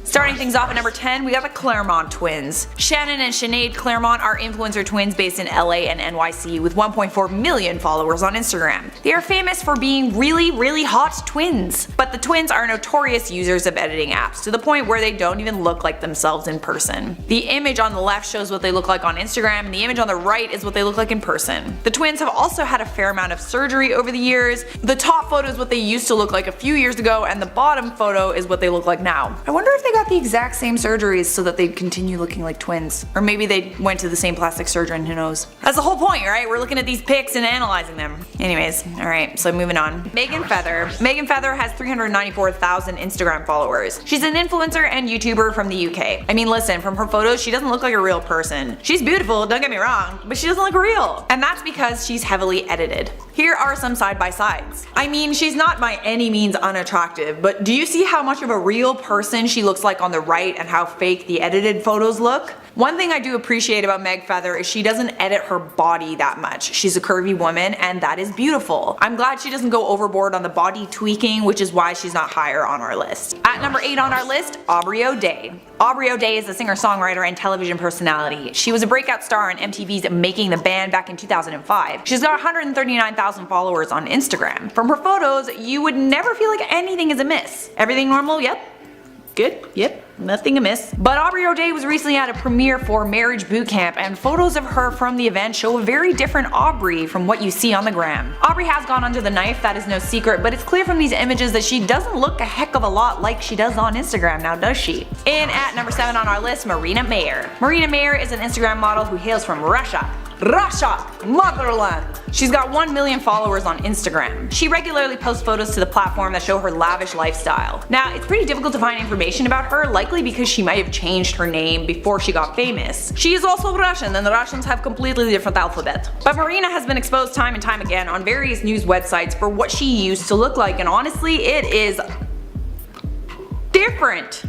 Starting things off at number 10, we got the Claremont twins. Shannon and Sinead Claremont are influencer twins based in LA and NYC with 1.4 million followers on Instagram. They are famous for being really hot twins, but the twins are notorious users of editing apps to the point where they don't even look like themselves in person. The image on the left shows what they look like on Instagram, and the image on the right is what they look like in person. The twins have also had a fair amount of surgery over the years. The top photo is what they used to look like a few years ago, and the bottom photo is what they look like now. I wonder if they got the exact same surgeries so that they'd continue looking like twins. Or maybe they went to the same plastic surgeon, who knows. That's the whole point, right? We're looking at these pics and analyzing them. Anyways, alright, so moving on. Megan Feather. Megan Feather has 394,000 Instagram followers. She's an influencer and YouTuber from the UK. I mean, listen, from her photos, she doesn't look like a real person. She's beautiful, don't get me wrong, but she doesn't look real. And that's because she's heavily edited. Here are some side-by-sides. I mean, she's not by any means unattractive, but do you see how much of a real person she looks like on the right and how fake the edited photos look? One thing I do appreciate about Meg Feather is she doesn't edit her body that much. She's a curvy woman, and that is beautiful. I'm glad she doesn't go overboard on the body tweaking, which is why she's not higher on our list. At number 8 on our list, Aubrey O'Day. Aubrey O'Day is a singer-songwriter and television personality. She was a breakout star on MTV's Making the Band back in 2005. She's got 139,000 followers on Instagram. From her photos, you would never feel like anything is amiss. Everything normal? Yep. Good? Yep. Nothing amiss. But Aubrey O'Day was recently at a premiere for Marriage Boot Camp, and photos of her from the event show a very different Aubrey from what you see on the gram. Aubrey has gone under the knife, that is no secret, but it's clear from these images that she doesn't look a heck of a lot like she does on Instagram, now does she? In at number 7 on our list, Marina Mayer. Marina Mayer is an Instagram model who hails from Russia, motherland. She's got 1 million followers on Instagram. She regularly posts photos to the platform that show her lavish lifestyle. Now, it's pretty difficult to find information about her, likely because she might have changed her name before she got famous. She is also Russian, and the Russians have completely different alphabet. But Marina has been exposed time and time again on various news websites for what she used to look like, and honestly, it is different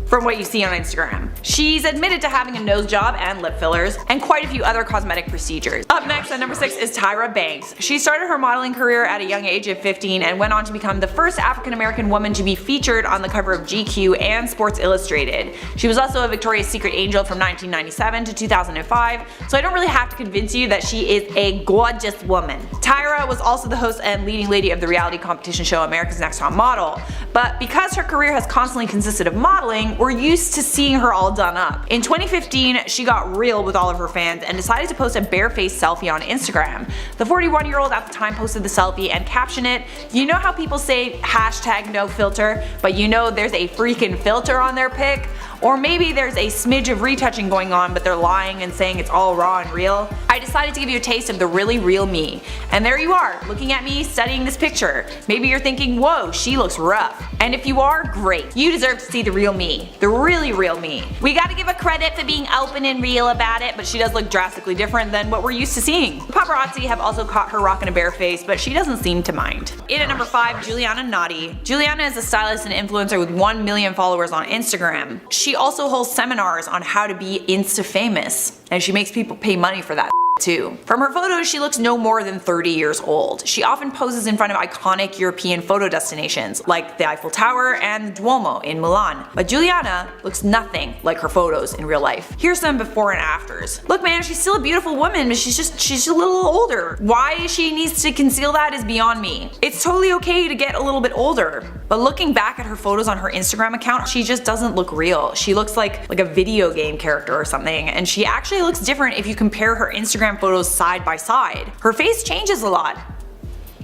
from what you see on Instagram. She's admitted to having a nose job and lip fillers, and quite a few other cosmetic procedures. Up next at number 6 is Tyra Banks. She started her modeling career at a young age of 15 and went on to become the first African American woman to be featured on the cover of GQ and Sports Illustrated. She was also a Victoria's Secret angel from 1997 to 2005, so I don't really have to convince you that she is a gorgeous woman. Tyra was also the host and leading lady of the reality competition show America's Next Top Model, but because her career has constantly consisted of modeling, we're used to seeing her all done up. In 2015, she got real with all of her fans and decided to post a barefaced selfie on Instagram. The 41-year-old at the time posted the selfie and captioned it, "You know how people say #NoFilter, but you know there's a freaking filter on their pic? Or maybe there's a smidge of retouching going on, but they're lying and saying it's all raw and real? I decided to give you a taste of the really real me." And there you are, looking at me, studying this picture. Maybe you're thinking, whoa, she looks rough. And if you are, great. You deserve to see the real me. The really real me. We gotta give her credit for being open and real about it, but she does look drastically different than what we're used to seeing. Paparazzi have also caught her rocking a bare face, but she doesn't seem to mind. In at number 5, Juliana Nadi. Juliana is a stylist and influencer with 1 million followers on Instagram. She also holds seminars on how to be Insta famous, and she makes people pay money for that too. From her photos, she looks no more than 30 years old. She often poses in front of iconic European photo destinations like the Eiffel Tower and the Duomo in Milan. But Juliana looks nothing like her photos in real life. Here's some before and afters. Look man, she's still a beautiful woman, but she's just a little older. Why she needs to conceal that is beyond me. It's totally okay to get a little bit older, but looking back at her photos on her Instagram account, she just doesn't look real. She looks like a video game character or something, and she actually looks different if you compare her Instagram photos side by side. Her face changes a lot.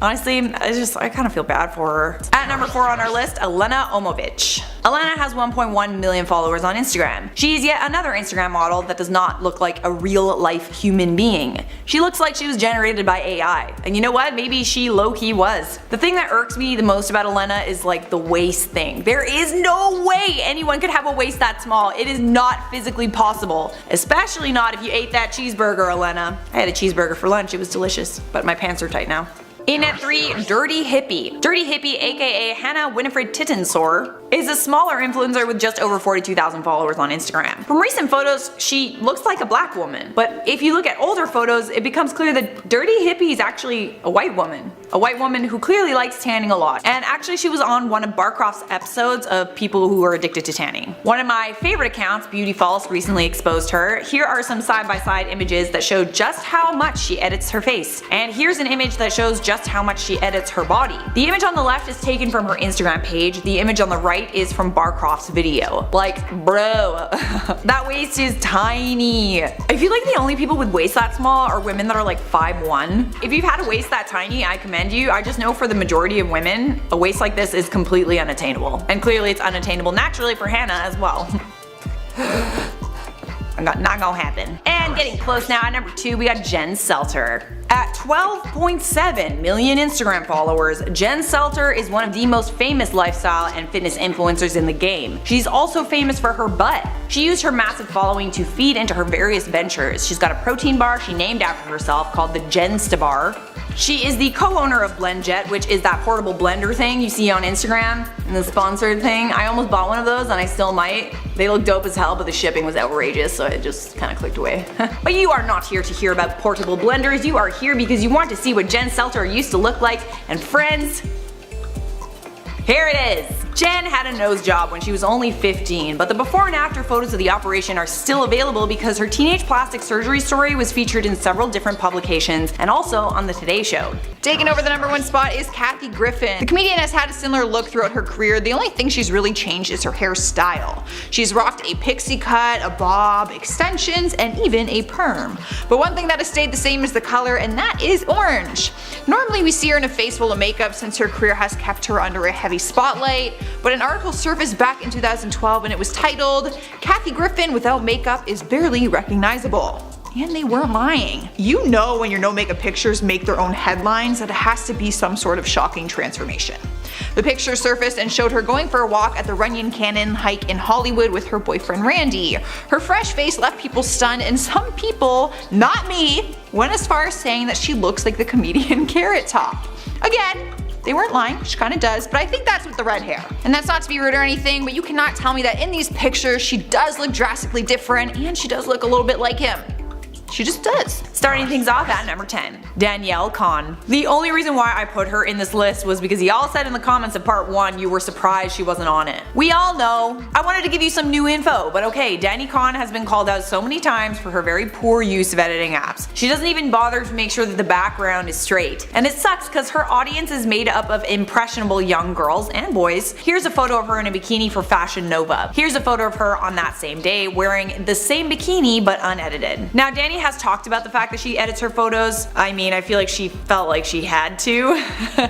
Honestly, I kind of feel bad for her. At number 4 on our list, Elena Omovich. Elena has 1.1 million followers on Instagram. She's yet another Instagram model that does not look like a real life human being. She looks like she was generated by AI. And you know what? Maybe she low-key was. The thing that irks me the most about Elena is like the waist thing. There is no way anyone could have a waist that small. It is not physically possible. Especially not if you ate that cheeseburger, Elena. I had a cheeseburger for lunch. It was delicious. But my pants are tight now. In at 3, Dirty Hippie. Dirty Hippie, aka Hannah Winifred Tittensor, is a smaller influencer with just over 42,000 followers on Instagram. From recent photos, she looks like a black woman, but if you look at older photos, it becomes clear that Dirty Hippie is actually a white woman. A white woman who clearly likes tanning a lot. And actually she was on one of Barcroft's episodes of people who are addicted to tanning. One of my favorite accounts, Beauty False, recently exposed her. Here are some side-by-side images that show just how much she edits her face. And here's an image that shows just how much she edits her body. The image on the left is taken from her Instagram page. The image on the right is from Barcroft's video. Like, bro, that waist is tiny. I feel like the only people with waists that small are women that are like 5'1". If you've had a waist that tiny, I commend you. I just know for the majority of women, a waist like this is completely unattainable. And clearly it's unattainable naturally for Hannah as well. Not gonna happen. And getting close now, at number 2 we got Jen Selter. At 12.7 million Instagram followers, Jen Selter is one of the most famous lifestyle and fitness influencers in the game. She's also famous for her butt. She used her massive following to feed into her various ventures. She's got a protein bar she named after herself called the Jensta Bar. She is the co-owner of BlendJet, which is that portable blender thing you see on Instagram, and the sponsored thing. I almost bought one of those and I still might. They look dope as hell, but the shipping was outrageous, so it just kinda clicked away. But you are not here to hear about portable blenders, you are here because you want to see what Jen Selter used to look like, and friends, here it is! Jen had a nose job when she was only 15, but the before and after photos of the operation are still available because her teenage plastic surgery story was featured in several different publications and also on the Today Show. Taking over the number 1 spot is Kathy Griffin. The comedian has had a similar look throughout her career. The only thing she's really changed is her hairstyle. She's rocked a pixie cut, a bob, extensions, and even a perm. But one thing that has stayed the same is the color, and that is orange. Normally we see her in a face full of makeup since her career has kept her under a heavy spotlight, but an article surfaced back in 2012 and it was titled, "Kathy Griffin without makeup is barely recognizable." And they weren't lying. You know when your no makeup pictures make their own headlines that it has to be some sort of shocking transformation. The picture surfaced and showed her going for a walk at the Runyon Canyon hike in Hollywood with her boyfriend Randy. Her fresh face left people stunned, and some people, not me, went as far as saying that she looks like the comedian Carrot Top. Again, they weren't lying, she kinda does, but I think that's with the red hair. And that's not to be rude or anything, but you cannot tell me that in these pictures she does look drastically different and she does look a little bit like him. She just does. Starting things off at number 10, Danielle Kahn. The only reason why I put her in this list was because y'all said in the comments of part 1 you were surprised she wasn't on it. We all know. I wanted to give you some new info, but okay, Dani Kahn has been called out so many times for her very poor use of editing apps. She doesn't even bother to make sure that the background is straight. And it sucks because her audience is made up of impressionable young girls and boys. Here's a photo of her in a bikini for Fashion Nova. Here's a photo of her on that same day wearing the same bikini but unedited. Now Dani has talked about the fact that she edits her photos. I mean, I feel like she felt like she had to.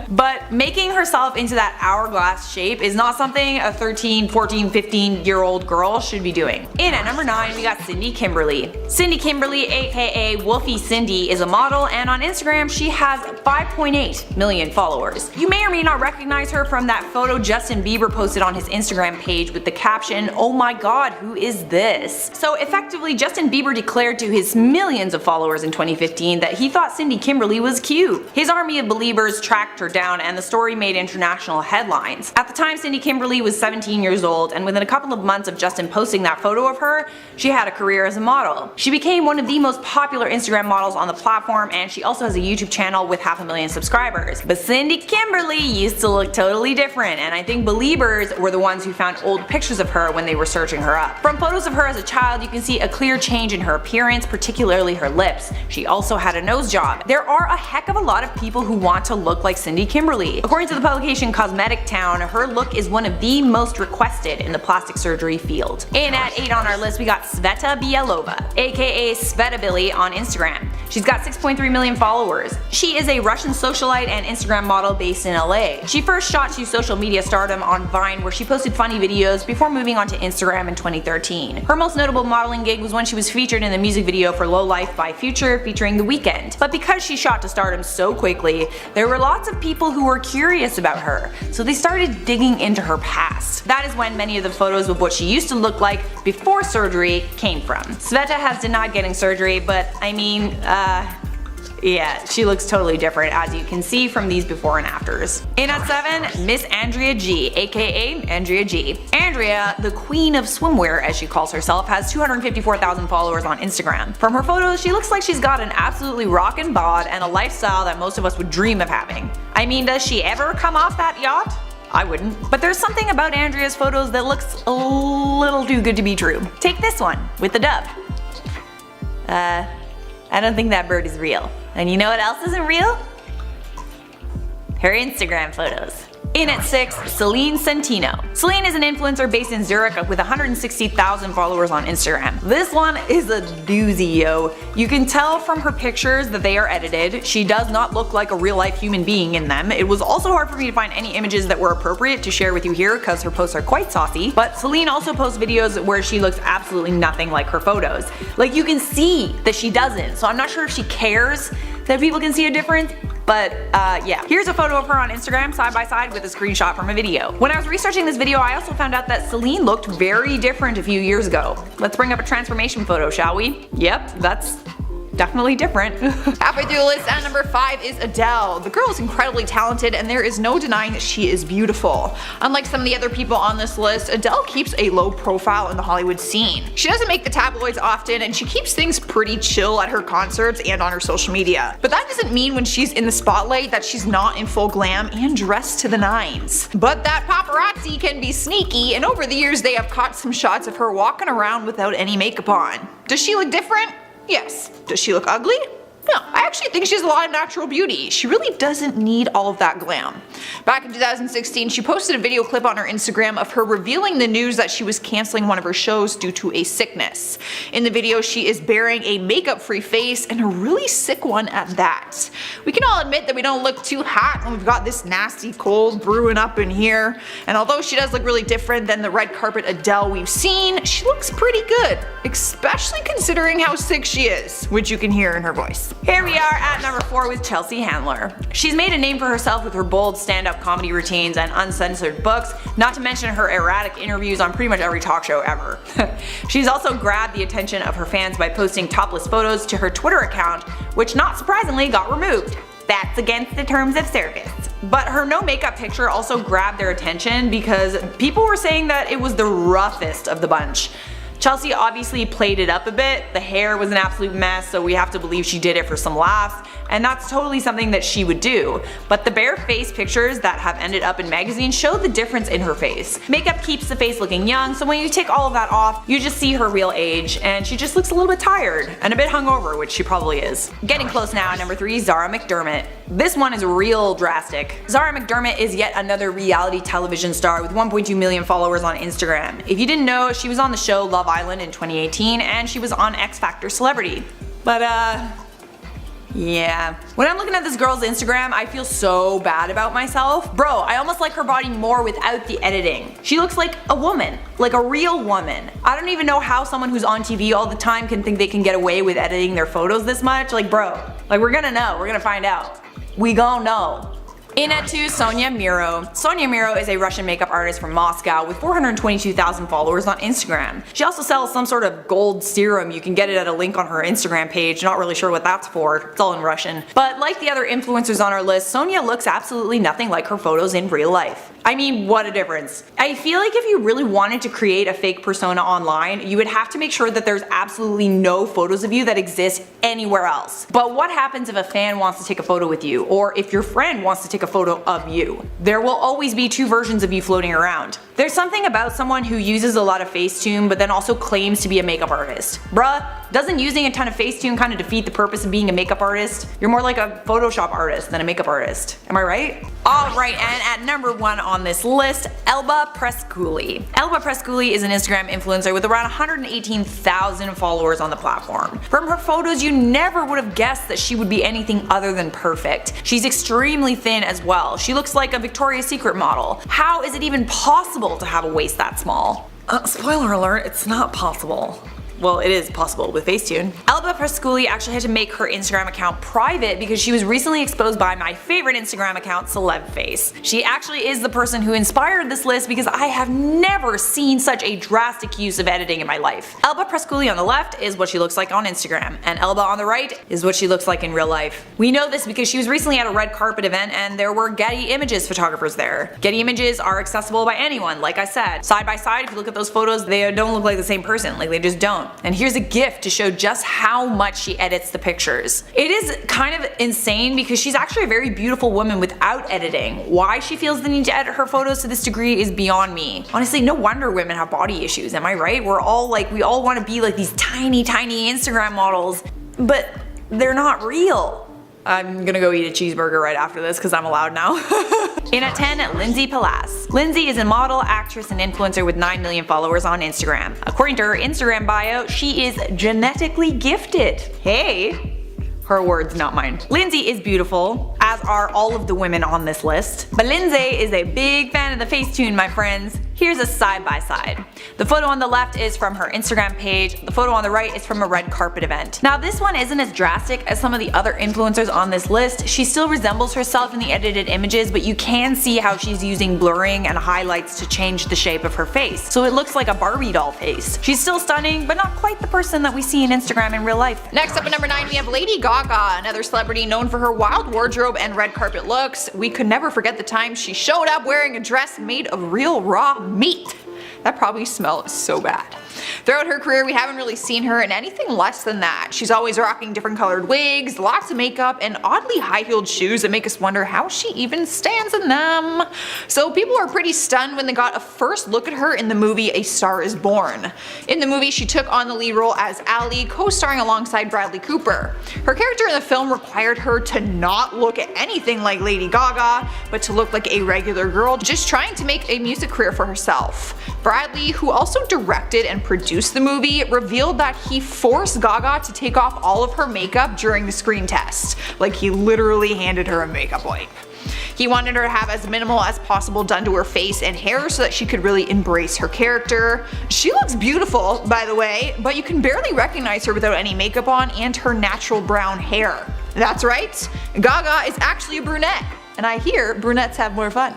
But making herself into that hourglass shape is not something a 13, 14, 15-year-old girl should be doing. In at number 9 we got Cindy Kimberly. Cindy Kimberly, aka Wolfie Cindy, is a model, and on Instagram she has 5.8 million followers. You may or may not recognize her from that photo Justin Bieber posted on his Instagram page with the caption, "Oh my god, who is this?" So effectively Justin Bieber declared to his millions of followers in 2015 that he thought Cindy Kimberly was cute. His army of believers tracked her down and the story made international headlines. At the time Cindy Kimberly was 17 years old, and within a couple of months of Justin posting that photo of her, she had a career as a model. She became one of the most popular Instagram models on the platform, and she also has a YouTube channel with 500,000 subscribers. But Cindy Kimberly used to look totally different, and I think believers were the ones who found old pictures of her when they were searching her up. From photos of her as a child you can see a clear change in her appearance, particularly her lips. She also had a nose job. There are a heck of a lot of people who want to look like Cindy Kimberly. According to the publication Cosmetic Town, her look is one of the most requested in the plastic surgery field. In at 8 on our list we got Sveta Bielova, aka Sveta Billy on Instagram. She's got 6.3 million followers. She is a Russian socialite and Instagram model based in LA. She first shot to social media stardom on Vine, where she posted funny videos before moving on to Instagram in 2013. Her most notable modeling gig was when she was featured in the music video for Low Life by Future featuring The Weeknd. But because she shot to stardom so quickly, there were lots of people who were curious about her, so they started digging into her past. That is when many of the photos of what she used to look like before surgery came from. Sveta has denied getting surgery, but I mean, Yeah, she looks totally different, as you can see from these before and afters. In at 7, Miss Andrea G, aka Andrea G. Andrea, the queen of swimwear as she calls herself, has 254,000 followers on Instagram. From her photos, she looks like she's got an absolutely rockin' bod and a lifestyle that most of us would dream of having. I mean, does she ever come off that yacht? I wouldn't. But there's something about Andrea's photos that looks a little too good to be true. Take this one, with the dove. I don't think that bird is real. And you know what else isn't real? Her Instagram photos. In at 6, Celine Santino. Celine is an influencer based in Zurich with 160,000 followers on Instagram. This one is a doozy, yo. You can tell from her pictures that they are edited. She does not look like a real life human being in them. It was also hard for me to find any images that were appropriate to share with you here because her posts are quite saucy. But Celine also posts videos where she looks absolutely nothing like her photos. Like, you can see that she doesn't, so I'm not sure if she cares that people can see a difference. But yeah. Here's a photo of her on Instagram side by side with a screenshot from a video. When I was researching this video, I also found out that Celine looked very different a few years ago. Let's bring up a transformation photo, shall we? Yep, that's definitely different. Halfway through the list, at number 5 is Adele. The girl is incredibly talented and there is no denying that she is beautiful. Unlike some of the other people on this list, Adele keeps a low profile in the Hollywood scene. She doesn't make the tabloids often and she keeps things pretty chill at her concerts and on her social media. But that doesn't mean when she's in the spotlight that she's not in full glam and dressed to the nines. But that paparazzi can be sneaky, and over the years they have caught some shots of her walking around without any makeup on. Does she look different? Yes. Does she look ugly? No, I actually think she has a lot of natural beauty. She really doesn't need all of that glam. Back in 2016, she posted a video clip on her Instagram of her revealing the news that she was canceling one of her shows due to a sickness. In the video, she is bearing a makeup-free face and a really sick one at that. We can all admit that we don't look too hot when we've got this nasty cold brewing up in here. And although she does look really different than the red carpet Adele we've seen, she looks pretty good, especially considering how sick she is, which you can hear in her voice. Here we are at number 4 with Chelsea Handler. She's made a name for herself with her bold stand-up comedy routines and uncensored books, not to mention her erratic interviews on pretty much every talk show ever. She's also grabbed the attention of her fans by posting topless photos to her Twitter account, which not surprisingly got removed. That's against the terms of service. But her no makeup picture also grabbed their attention because people were saying that it was the roughest of the bunch. Chelsea obviously played it up a bit. The hair was an absolute mess, so we have to believe she did it for some laughs, and that's totally something that she would do. But the bare face pictures that have ended up in magazines show the difference in her face. Makeup keeps the face looking young, so when you take all of that off, you just see her real age, and she just looks a little bit tired and a bit hungover, which she probably is. Getting close now at number 3, Zara McDermott. This one is real drastic. Zara McDermott is yet another reality television star with 1.2 million followers on Instagram. If you didn't know, she was on the show Love Island in 2018 and she was on X Factor Celebrity. But yeah. When I'm looking at this girl's Instagram, I feel so bad about myself. Bro, I almost like her body more without the editing. She looks like a woman. Like a real woman. I don't even know how someone who's on TV all the time can think they can get away with editing their photos this much. Like, bro, like we're gonna know. We're gonna find out. We gon' know. In at 2, Sonia Miro. Sonia Miro is a Russian makeup artist from Moscow with 422,000 followers on Instagram. She also sells some sort of gold serum. You can get it at a link on her Instagram page. Not really sure what that's for. It's all in Russian. But like the other influencers on our list, Sonia looks absolutely nothing like her photos in real life. I mean, what a difference. I feel like if you really wanted to create a fake persona online, you would have to make sure that there's absolutely no photos of you that exist anywhere else. But what happens if a fan wants to take a photo with you, or if your friend wants to take a photo of you? There will always be 2 versions of you floating around. There's something about someone who uses a lot of Facetune but then also claims to be a makeup artist. Bruh, doesn't using a ton of Facetune kind of defeat the purpose of being a makeup artist? You're more like a Photoshop artist than a makeup artist. Am I right? Alright, and at number 1 on this list, Elba Prescouli. Elba Prescouli is an Instagram influencer with around 118,000 followers on the platform. From her photos, you never would have guessed that she would be anything other than perfect. She's extremely thin as well. She looks like a Victoria's Secret model. How is it even possible to have a waist that small? Spoiler alert, it's not possible. Well, it is possible with Facetune. Elba Pasculi actually had to make her Instagram account private because she was recently exposed by my favorite Instagram account, CelebFace. She actually is the person who inspired this list because I have never seen such a drastic use of editing in my life. Elba Pasculi on the left is what she looks like on Instagram, and Elba on the right is what she looks like in real life. We know this because she was recently at a red carpet event and there were Getty Images photographers there. Getty Images are accessible by anyone, like I said. Side by side, if you look at those photos, they don't look like the same person, like they just don't. And here's a GIF to show just how much she edits the pictures. It is kind of insane because she's actually a very beautiful woman without editing. Why she feels the need to edit her photos to this degree is beyond me. Honestly, no wonder women have body issues, am I right? We all want to be like these tiny Instagram models, but they're not real. I'm gonna go eat a cheeseburger right after this because I'm allowed now. In at 10, Lindsay Palace. Lindsay is a model, actress, and influencer with 9 million followers on Instagram. According to her Instagram bio, she is genetically gifted. Hey! Her words, not mine. Lindsay is beautiful, as are all of the women on this list. But Lindsay is a big fan of the Facetune, my friends. Here's a side by side. The photo on the left is from her Instagram page, the photo on the right is from a red carpet event. Now this one isn't as drastic as some of the other influencers on this list. She still resembles herself in the edited images, but you can see how she's using blurring and highlights to change the shape of her face, so it looks like a Barbie doll face. She's still stunning, but not quite the person that we see in Instagram in real life. Next up at number 9 we have Lady Gaga, another celebrity known for her wild wardrobe and red carpet looks. We could never forget the time she showed up wearing a dress made of real raw meat. That probably smelled so bad. Throughout her career, we haven't really seen her in anything less than that. She's always rocking different colored wigs, lots of makeup, and oddly high-heeled shoes that make us wonder how she even stands in them. So people were pretty stunned when they got a first look at her in the movie A Star Is Born. In the movie, she took on the lead role as Ally, co-starring alongside Bradley Cooper. Her character in the film required her to not look at anything like Lady Gaga, but to look like a regular girl just trying to make a music career for herself. Bradley, who also directed and produced the movie, revealed that he forced Gaga to take off all of her makeup during the screen test. Like, he literally handed her a makeup wipe. He wanted her to have as minimal as possible done to her face and hair so that she could really embrace her character. She looks beautiful, by the way, but you can barely recognize her without any makeup on and her natural brown hair. That's right, Gaga is actually a brunette, and I hear brunettes have more fun.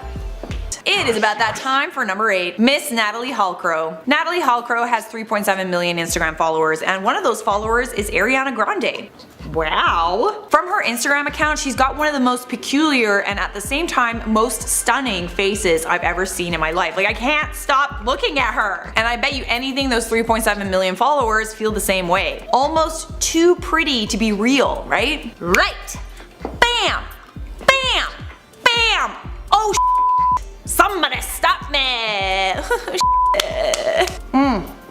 It is about that time for number 8, Miss Natalie Hallcrow. Natalie Hallcrow has 3.7 million Instagram followers, and one of those followers is Ariana Grande. Wow. From her Instagram account, she's got one of the most peculiar and at the same time most stunning faces I've ever seen in my life. Like, I can't stop looking at her. And I bet you anything those 3.7 million followers feel the same way. Almost too pretty to be real, right? Right. Bam. Bam. Bam. Oh, somebody stop me!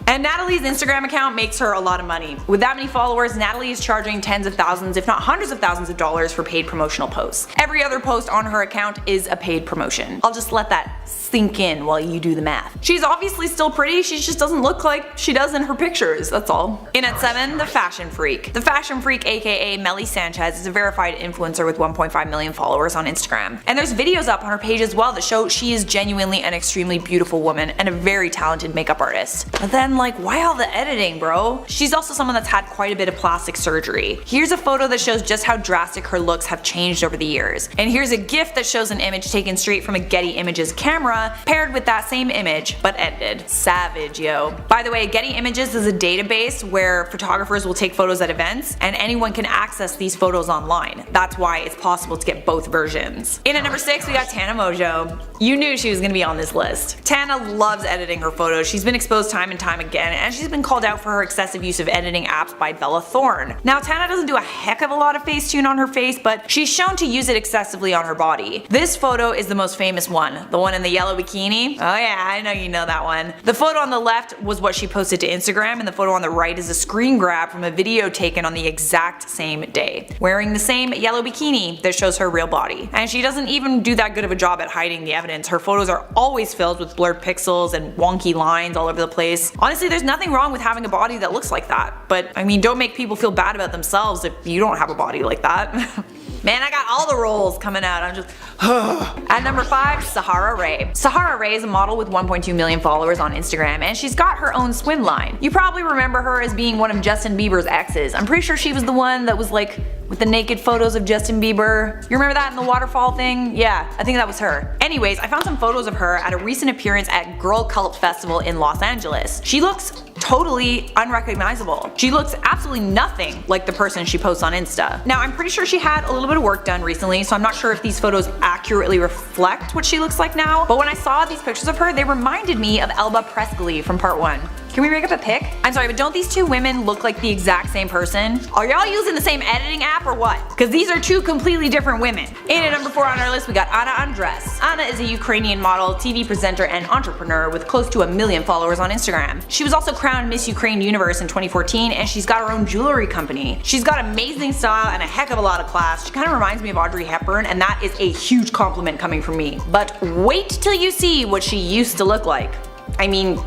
And Natalie's Instagram account makes her a lot of money. With that many followers, Natalie is charging tens of thousands, if not hundreds of thousands of dollars for paid promotional posts. Every other post on her account is a paid promotion. I'll just let that sink in while you do the math. She's obviously still pretty, she just doesn't look like she does in her pictures, that's all. In at 7, the Fashion Freak. The Fashion Freak, aka Melly Sanchez, is a verified influencer with 1.5 million followers on Instagram. And there's videos up on her page as well that show she is genuinely an extremely beautiful woman and a very talented makeup artist. But then, like, why all the editing, bro? She's also someone that's had quite a bit of plastic surgery. Here's a photo that shows just how drastic her looks have changed over the years. And here's a GIF that shows an image taken straight from a Getty Images camera paired with that same image, but edited. Savage, yo. By the way, Getty Images is a database where photographers will take photos at events, and anyone can access these photos online. That's why it's possible to get both versions. In at number 6, we got Tana Mongeau. You knew she was gonna be on this list. Tana loves editing her photos. She's been exposed time and time again, and she's been called out for her excessive use of editing apps by Bella Thorne. Now, Tana doesn't do a heck of a lot of Facetune on her face, but she's shown to use it excessively on her body. This photo is the most famous one, the one in the yellow bikini. Oh yeah, I know you know that one. The photo on the left was what she posted to Instagram, and the photo on the right is a screen grab from a video taken on the exact same day, wearing the same yellow bikini that shows her real body. And she doesn't even do that good of a job at hiding the evidence. Her photos are always filled with blurred pixels and wonky lines all over the place. Honestly, there's nothing wrong with having a body that looks like that, but I mean, don't make people feel bad about themselves if you don't have a body like that. Man, I got all the roles coming out. I'm just At number 5, Sahara Ray. Sahara Ray is a model with 1.2 million followers on Instagram, and she's got her own swim line. You probably remember her as being one of Justin Bieber's exes. I'm pretty sure she was the one that was like with the naked photos of Justin Bieber. You remember that in the waterfall thing? Yeah, I think that was her. Anyways, I found some photos of her at a recent appearance at Girl Cult Festival in Los Angeles. She looks totally unrecognizable. She looks absolutely nothing like the person she posts on Insta. Now, I'm pretty sure she had a little bit of work done recently, so I'm not sure if these photos accurately reflect what she looks like now, but when I saw these pictures of her, they reminded me of Elba Prescoli from part 1. Can we make up a pic? I'm sorry, but don't these two women look like the exact same person? Are y'all using the same editing app or what? Because these are two completely different women. And at number 4 on our list, we got Unedted. Anna is a Ukrainian model, TV presenter, and entrepreneur with close to 1 million followers on Instagram. She was also crowned Miss Ukraine Universe in 2014, and she's got her own jewelry company. She's got amazing style and a heck of a lot of class. She kind of reminds me of Audrey Hepburn, and that is a huge compliment coming from me. But wait till you see what she used to look like. I mean,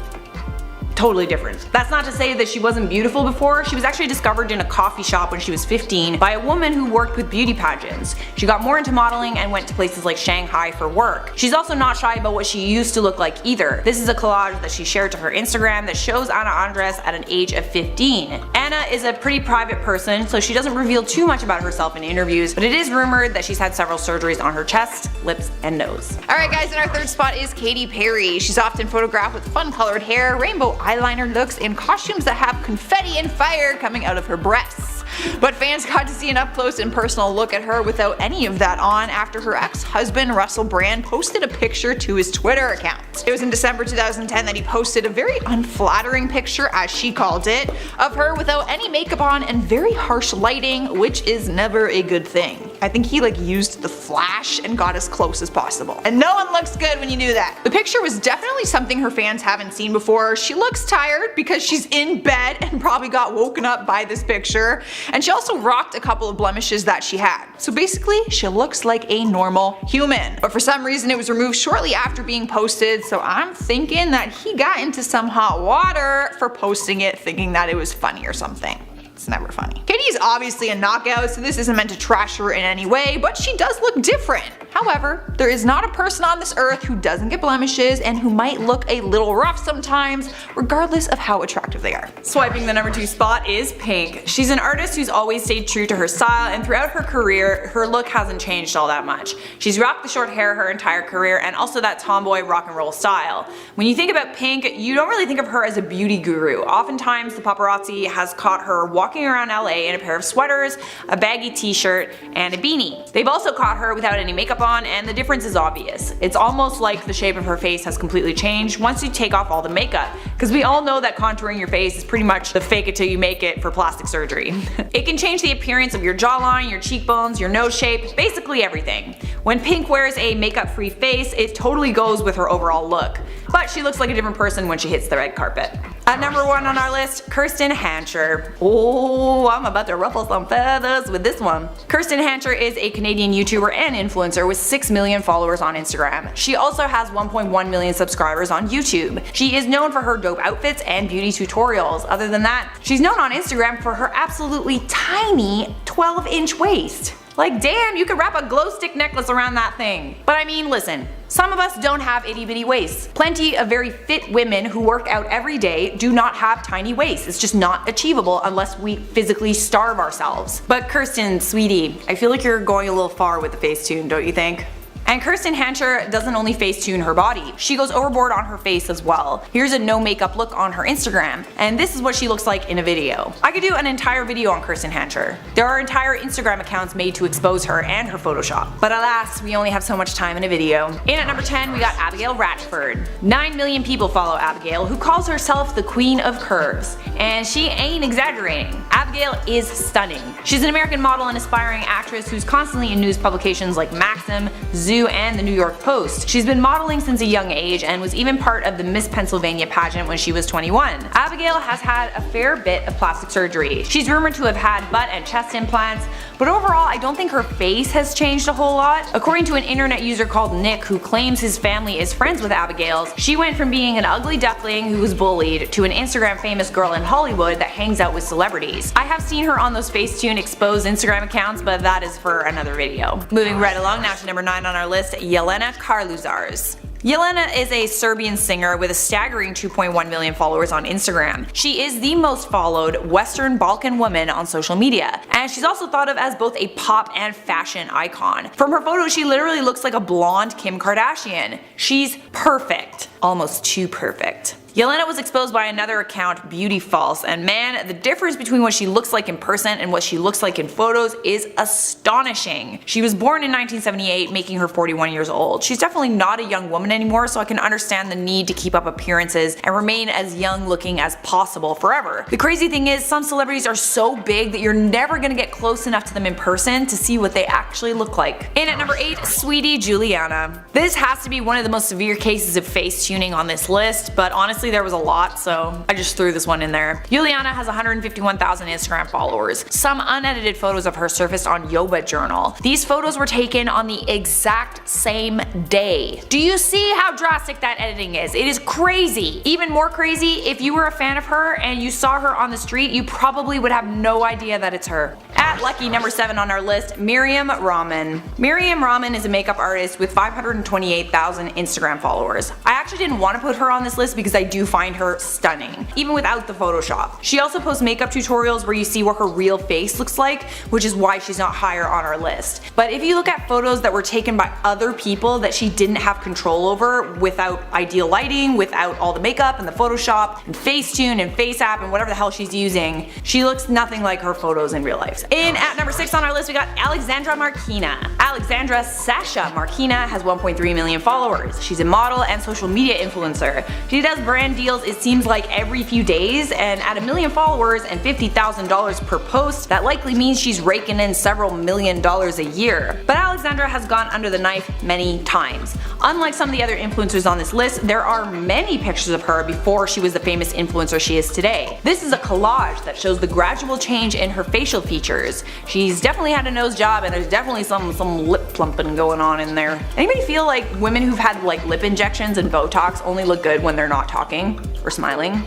totally different. That's not to say that she wasn't beautiful before. She was actually discovered in a coffee shop when she was 15 by a woman who worked with beauty pageants. She got more into modeling and went to places like Shanghai for work. She's also not shy about what she used to look like either. This is a collage that she shared to her Instagram that shows Anna Andres at an age of 15. Anna is a pretty private person, so she doesn't reveal too much about herself in interviews, but it is rumored that she's had several surgeries on her chest, lips, and nose. Alright guys, and our third spot is Katy Perry. She's often photographed with fun colored hair, rainbow eyeliner looks, and costumes that have confetti and fire coming out of her breasts. But fans got to see an up close and personal look at her without any of that on after her ex-husband Russell Brand posted a picture to his Twitter account. It was in December 2010 that he posted a very unflattering picture, as she called it, of her without any makeup on and very harsh lighting, which is never a good thing. I think he used the flash and got as close as possible. And no one looks good when you do that. The picture was definitely something her fans haven't seen before. She looks tired because she's in bed and probably got woken up by this picture. And she also rocked a couple of blemishes that she had. So basically, she looks like a normal human. But for some reason it was removed shortly after being posted, so I'm thinking that he got into some hot water for posting it thinking that it was funny or something. It's never funny. Katy is obviously a knockout, so this isn't meant to trash her in any way, but she does look different. However, there is not a person on this earth who doesn't get blemishes and who might look a little rough sometimes, regardless of how attractive they are. Swiping the number 2 spot is Pink. She's an artist who's always stayed true to her style, and throughout her career, her look hasn't changed all that much. She's rocked the short hair her entire career and also that tomboy rock and roll style. When you think about Pink, you don't really think of her as a beauty guru. Oftentimes, the paparazzi has caught her walking around LA in a pair of sweaters, a baggy t-shirt, and a beanie. They've also caught her without any makeup on, and the difference is obvious. It's almost like the shape of her face has completely changed once you take off all the makeup, because we all know that contouring your face is pretty much the fake it till you make it for plastic surgery. It can change the appearance of your jawline, your cheekbones, your nose shape, basically everything. When Pink wears a makeup-free face, it totally goes with her overall look. But she looks like a different person when she hits the red carpet. At number 1 on our list, Kirsten Hancher. Oh, I'm about to ruffle some feathers with this one. Kirsten Hancher is a Canadian YouTuber and influencer with 6 million followers on Instagram. She also has 1.1 million subscribers on YouTube. She is known for her dope outfits and beauty tutorials. Other than that, she's known on Instagram for her absolutely tiny 12-inch waist. Like damn, you could wrap a glow stick necklace around that thing. But I mean, listen, some of us don't have itty bitty waists. Plenty of very fit women who work out every day do not have tiny waists. It's just not achievable unless we physically starve ourselves. But Kirsten, sweetie, I feel like you're going a little far with the Facetune, don't you think? And Kirsten Hancher doesn't only Facetune her body, she goes overboard on her face as well. Here's a no makeup look on her Instagram, and this is what she looks like in a video. I could do an entire video on Kirsten Hancher. There are entire Instagram accounts made to expose her and her Photoshop. But alas, we only have so much time in a video. In at number 10, we got Abigail Ratchford. 9 million people follow Abigail, who calls herself the Queen of Curves. And she ain't exaggerating. Abigail is stunning. She's an American model and aspiring actress who's constantly in news publications like Maxim, Zoo, New and the New York Post. She's been modeling since a young age and was even part of the Miss Pennsylvania pageant when she was 21. Abigail has had a fair bit of plastic surgery. She's rumored to have had butt and chest implants, but overall I don't think her face has changed a whole lot. According to an internet user called Nick who claims his family is friends with Abigail's, she went from being an ugly duckling who was bullied to an Instagram famous girl in Hollywood that hangs out with celebrities. I have seen her on those Facetune exposed Instagram accounts, but that is for another video. Moving right along now to number 9 on our list, Jelena Karluzars. Jelena is a Serbian singer with a staggering 2.1 million followers on Instagram. She is the most followed Western Balkan woman on social media, and she's also thought of as both a pop and fashion icon. From her photos, she literally looks like a blonde Kim Kardashian. She's perfect. Almost too perfect. Jelena was exposed by another account, Beauty False, and man, the difference between what she looks like in person and what she looks like in photos is astonishing. She was born in 1978, making her 41 years old. She's definitely not a young woman anymore, so I can understand the need to keep up appearances and remain as young looking as possible forever. The crazy thing is, some celebrities are so big that you're never gonna get close enough to them in person to see what they actually look like. In at number 8, Sweetie Juliana. This has to be one of the most severe cases of face tuning on this list, but honestly there was a lot, so I just threw this one in there. Juliana has 151,000 Instagram followers. Some unedited photos of her surfaced on Yoba Journal. These photos were taken on the exact same day. Do you see how drastic that editing is? It is crazy. Even more crazy, if you were a fan of her and you saw her on the street, you probably would have no idea that it's her. At lucky number 7 on our list, Miriam Rahman. Miriam Rahman is a makeup artist with 528,000 Instagram followers. I actually didn't want to put her on this list because I do find her stunning, even without the Photoshop. She also posts makeup tutorials where you see what her real face looks like, which is why she's not higher on our list. But if you look at photos that were taken by other people that she didn't have control over, without ideal lighting, without all the makeup and the Photoshop and Facetune and FaceApp and whatever the hell she's using, she looks nothing like her photos in real life. In at number 6 on our list, we got Alexandra Markina. Alexandra Sasha Markina has 1.3 million followers. She's a model and social media influencer. She does brand deals, it seems like, every few days, and at 1 million followers and $50,000 per post, that likely means she's raking in several $1,000,000 a year. But Alexandra has gone under the knife many times. Unlike some of the other influencers on this list, there are many pictures of her before she was the famous influencer she is today. This is a collage that shows the gradual change in her facial features. She's definitely had a nose job, and there's definitely some lip plumping going on in there. Anybody feel like women who've had like lip injections and Botox only look good when they're not talking or smiling?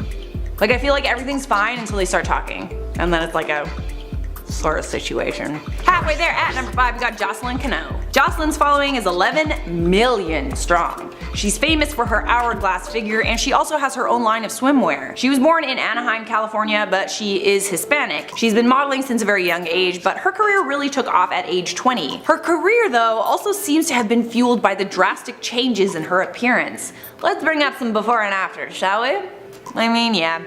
Like, I feel like everything's fine until they start talking, and then it's like a sort of situation. Halfway there, at number 5, we got Jocelyn Cano. Jocelyn's following is 11 million strong. She's famous for her hourglass figure, and she also has her own line of swimwear. She was born in Anaheim, California, but she is Hispanic. She's been modeling since a very young age, but her career really took off at age 20. Her career, though, also seems to have been fueled by the drastic changes in her appearance. Let's bring up some before and after, shall we? I mean, yeah.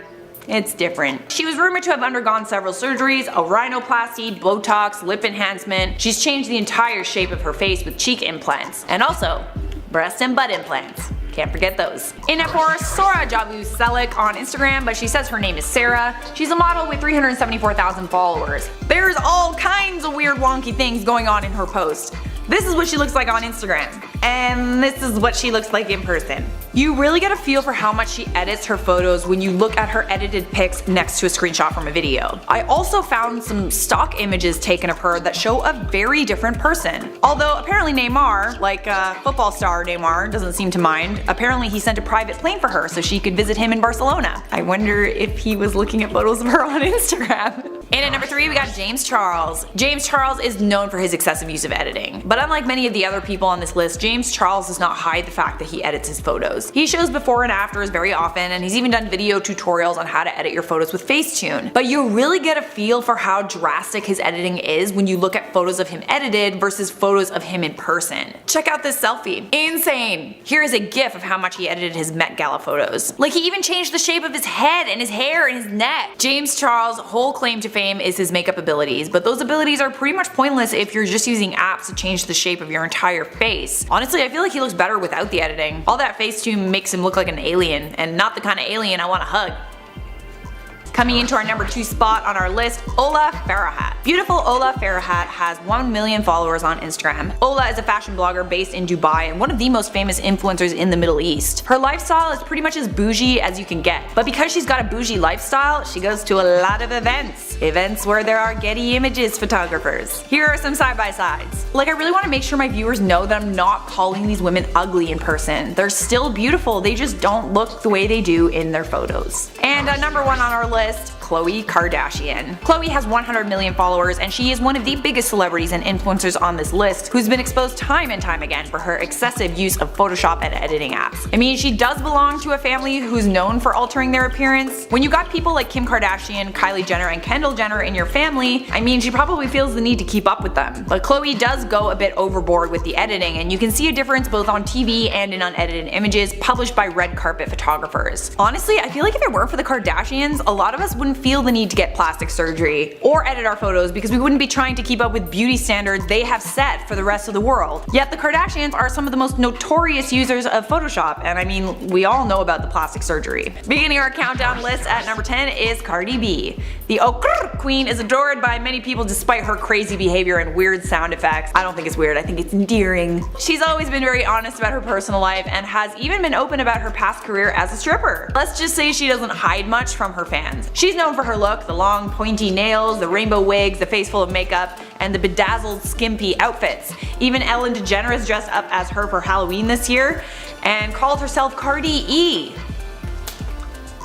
It's different. She was rumored to have undergone several surgeries, a rhinoplasty, Botox, lip enhancement. She's changed the entire shape of her face with cheek implants. And also, breast and butt implants. Can't forget those. In at 4, Sora Javu Selik on Instagram, but she says her name is Sarah. She's a model with 374,000 followers. There's all kinds of weird wonky things going on in her post. This is what she looks like on Instagram, and this is what she looks like in person. You really get a feel for how much she edits her photos when you look at her edited pics next to a screenshot from a video. I also found some stock images taken of her that show a very different person. Although apparently Neymar, like football star Neymar, doesn't seem to mind. Apparently he sent a private plane for her so she could visit him in Barcelona. I wonder if he was looking at photos of her on Instagram. And at number 3, we got James Charles. James Charles is known for his excessive use of editing. But unlike many of the other people on this list, James Charles does not hide the fact that he edits his photos. He shows before and afters very often, and he's even done video tutorials on how to edit your photos with Facetune. But you really get a feel for how drastic his editing is when you look at photos of him edited versus photos of him in person. Check out this selfie. Insane! Here is a gif of how much he edited his Met Gala photos. Like, he even changed the shape of his head and his hair and his neck. James Charles' whole claim to fame is his makeup abilities, but those abilities are pretty much pointless if you're just using apps to change the shape of your entire face. Honestly, I feel like he looks better without the editing. All that Facetune makes him look like an alien, and not the kind of alien I want to hug. Coming into our number 2 spot on our list, Ola Farhat. Beautiful Ola Farhat has 1 million followers on Instagram. Ola is a fashion blogger based in Dubai and one of the most famous influencers in the Middle East. Her lifestyle is pretty much as bougie as you can get, but because she's got a bougie lifestyle, she goes to a lot of events. Events where there are Getty Images photographers. Here are some side-by-sides. Like, I really want to make sure my viewers know that I'm not calling these women ugly in person. They're still beautiful, they just don't look the way they do in their photos. And number 1 on our list, Khloe Kardashian. Khloe has 100 million followers and she is one of the biggest celebrities and influencers on this list who's been exposed time and time again for her excessive use of Photoshop and editing apps. I mean, she does belong to a family who's known for altering their appearance. When you got people like Kim Kardashian, Kylie Jenner, and Kendall Jenner in your family, I mean, she probably feels the need to keep up with them. But Khloe does go a bit overboard with the editing, and you can see a difference both on TV and in unedited images published by red carpet photographers. Honestly, I feel like if it weren't for the Kardashians, a lot of us wouldn't feel the need to get plastic surgery or edit our photos because we wouldn't be trying to keep up with beauty standards they have set for the rest of the world. Yet the Kardashians are some of the most notorious users of Photoshop, and I mean, we all know about the plastic surgery. Beginning our countdown list at number 10 is Cardi B. The Okrr queen is adored by many people despite her crazy behavior and weird sound effects. I don't think it's weird, I think it's endearing. She's always been very honest about her personal life and has even been open about her past career as a stripper. Let's just say she doesn't hide much from her fans. She's known for her look, the long pointy nails, the rainbow wigs, the face full of makeup, and the bedazzled skimpy outfits. Even Ellen DeGeneres dressed up as her for Halloween this year and called herself Cardi E.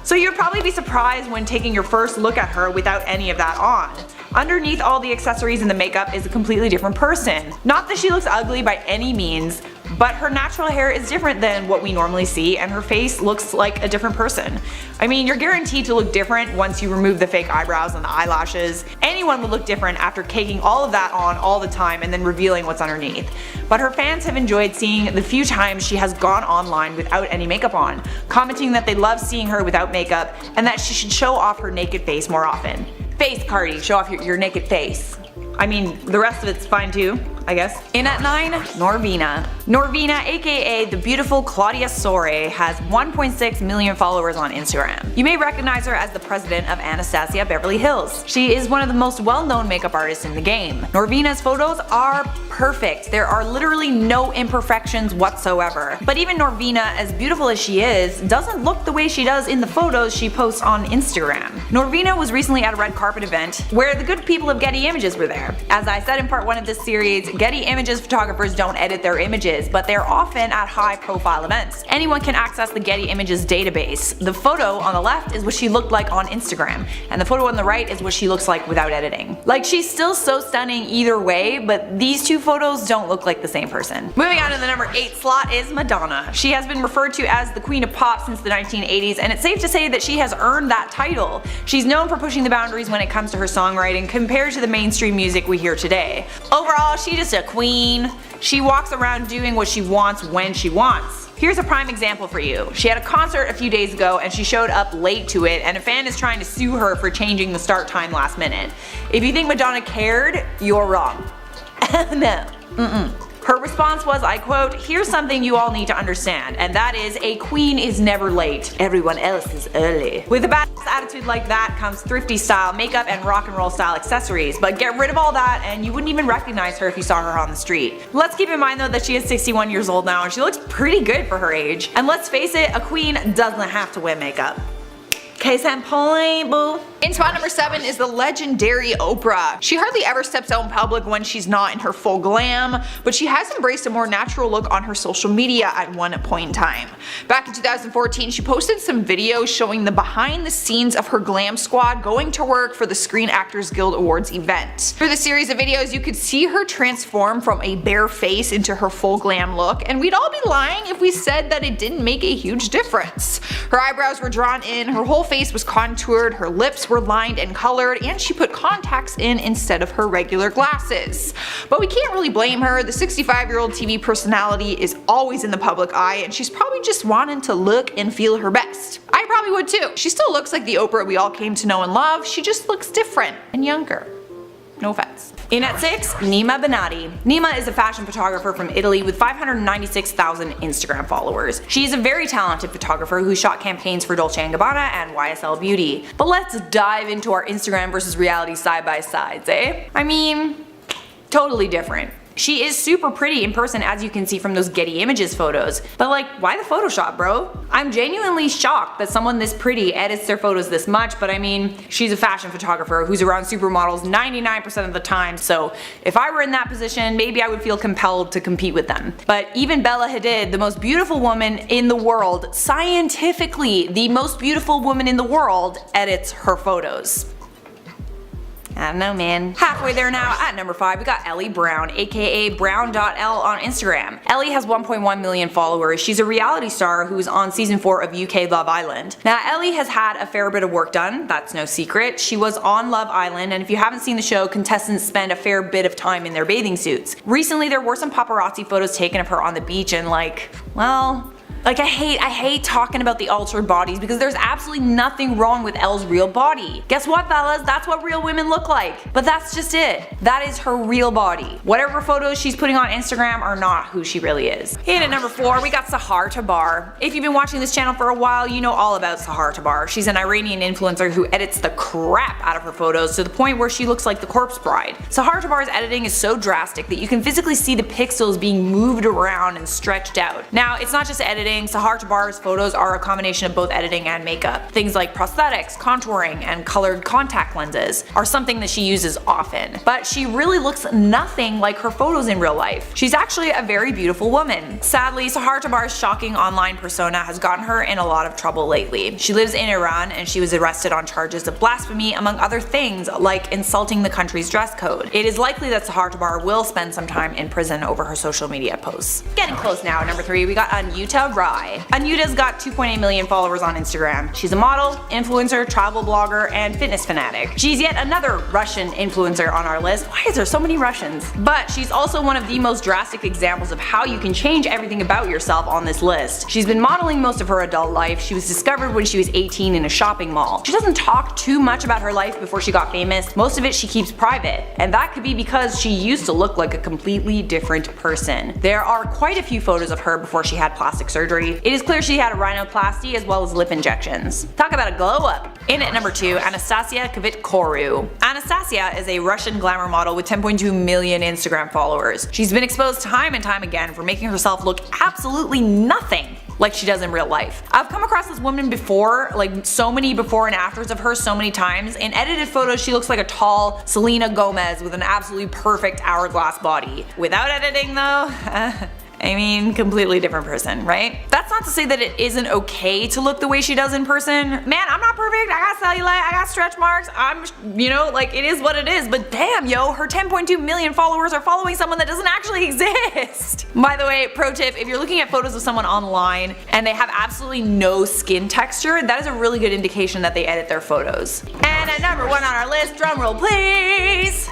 So you'd probably be surprised when taking your first look at her without any of that on. Underneath all the accessories and the makeup is a completely different person. Not that she looks ugly by any means, but her natural hair is different than what we normally see and her face looks like a different person. I mean, you're guaranteed to look different once you remove the fake eyebrows and the eyelashes. Anyone would look different after caking all of that on all the time and then revealing what's underneath. But her fans have enjoyed seeing the few times she has gone online without any makeup on, commenting that they love seeing her without makeup and that she should show off her naked face more often. Face, Cardi, show off your naked face. I mean, the rest of it's fine too, I guess. In at 9, Norvina. Norvina, aka the beautiful Claudia Sore, has 1.6 million followers on Instagram. You may recognize her as the president of Anastasia Beverly Hills. She is one of the most well-known makeup artists in the game. Norvina's photos are perfect. There are literally no imperfections whatsoever. But even Norvina, as beautiful as she is, doesn't look the way she does in the photos she posts on Instagram. Norvina was recently at a red carpet event where the good people of Getty Images were there. As I said in part 1 of this series, Getty Images photographers don't edit their images, but they're often at high profile events. Anyone can access the Getty Images database. The photo on the left is what she looked like on Instagram, and the photo on the right is what she looks like without editing. Like, she's still so stunning either way, but these two photos don't look like the same person. Moving on to the number 8 slot is Madonna. She has been referred to as the queen of pop since the 1980s, and it's safe to say that she has earned that title. She's known for pushing the boundaries when it comes to her songwriting compared to the mainstream music we hear today. Overall, she's just a queen. She walks around doing what she wants when she wants. Here's a prime example for you. She had a concert a few days ago and she showed up late to it, and a fan is trying to sue her for changing the start time last minute. If you think Madonna cared, you're wrong. No. Her response was, I quote, "Here's something you all need to understand, and that is a queen is never late. Everyone else is early." With a badass attitude like that comes thrifty style makeup and rock and roll style accessories, but get rid of all that and you wouldn't even recognize her if you saw her on the street. Let's keep in mind though that she is 61 years old now and she looks pretty good for her age. And let's face it, a queen doesn't have to wear makeup. Case in point, boo. In spot number 7 is the legendary Oprah. She hardly ever steps out in public when she's not in her full glam, but she has embraced a more natural look on her social media at one point in time. Back in 2014, she posted some videos showing the behind the scenes of her glam squad going to work for the Screen Actors Guild Awards event. Through the series of videos, you could see her transform from a bare face into her full glam look, and we'd all be lying if we said that it didn't make a huge difference. Her eyebrows were drawn in, her whole face was contoured, her lips were lined and colored, and she put contacts in instead of her regular glasses. But we can't really blame her. The 65-year-old TV personality is always in the public eye, and she's probably just wanting to look and feel her best. I probably would too. She still looks like the Oprah we all came to know and love, she just looks different and younger. No offense. In at 6, Nima Benati. Nima is a fashion photographer from Italy with 596,000 Instagram followers. She is a very talented photographer who shot campaigns for Dolce & Gabbana and YSL Beauty. But let's dive into our Instagram versus reality side by sides, eh? I mean, totally different. She is super pretty in person, as you can see from those Getty Images photos, but like, why the Photoshop, bro? I'm genuinely shocked that someone this pretty edits their photos this much, but I mean, she's a fashion photographer who's around supermodels 99% of the time, so if I were in that position, maybe I would feel compelled to compete with them. But even Bella Hadid, the most beautiful woman in the world, scientifically the most beautiful woman in the world, edits her photos. I don't know, man. Halfway there now. At number 5, we got Ellie Brown, aka Brown.L on Instagram. Ellie has 1.1 million followers. She's a reality star who's on season 4 of UK Love Island. Now, Ellie has had a fair bit of work done, that's no secret. She was on Love Island, and if you haven't seen the show, contestants spend a fair bit of time in their bathing suits. Recently, there were some paparazzi photos taken of her on the beach, and like, well, I hate talking about the altered bodies because there's absolutely nothing wrong with Elle's real body. Guess what, fellas? That's what real women look like. But that's just it. That is her real body. Whatever photos she's putting on Instagram are not who she really is. In at number 4, we got Sahar Tabar. If you've been watching this channel for a while, you know all about Sahar Tabar. She's an Iranian influencer who edits the crap out of her photos to the point where she looks like the corpse bride. Sahar Tabar's editing is so drastic that you can physically see the pixels being moved around and stretched out. Now, it's not just editing. Sahar Tabar's photos are a combination of both editing and makeup. Things like prosthetics, contouring, and colored contact lenses are something that she uses often. But she really looks nothing like her photos in real life. She's actually a very beautiful woman. Sadly, Sahar Tabar's shocking online persona has gotten her in a lot of trouble lately. She lives in Iran and she was arrested on charges of blasphemy, among other things like insulting the country's dress code. It is likely that Sahar Tabar will spend some time in prison over her social media posts. Getting close now. At number 3, we got Anyuta Rai. Anyuta's got 2.8 million followers on Instagram. She's a model, influencer, travel blogger, and fitness fanatic. She's yet another Russian influencer on our list. Why is there so many Russians? But she's also one of the most drastic examples of how you can change everything about yourself on this list. She's been modeling most of her adult life. She was discovered when she was 18 in a shopping mall. She doesn't talk too much about her life before she got famous. Most of it she keeps private, and that could be because she used to look like a completely different person. There are quite a few photos of her before she had plastic surgery. It is clear she had a rhinoplasty as well as lip injections. Talk about a glow up. In at number 2, Anastasia Kvitkoru. Anastasia is a Russian glamour model with 10.2 million Instagram followers. She's been exposed time and time again for making herself look absolutely nothing like she does in real life. I've come across this woman before, like so many before and afters of her so many times. In edited photos, she looks like a tall Selena Gomez with an absolutely perfect hourglass body. Without editing though, I mean, completely different person, right? That's not to say that it isn't okay to look the way she does in person. Man, I'm not perfect, I got cellulite, I got stretch marks, like it is what it is, but damn yo, her 10.2 million followers are following someone that doesn't actually exist. By the way, pro tip, if you're looking at photos of someone online and they have absolutely no skin texture, that is a really good indication that they edit their photos. And at number 1 on our list, drumroll please!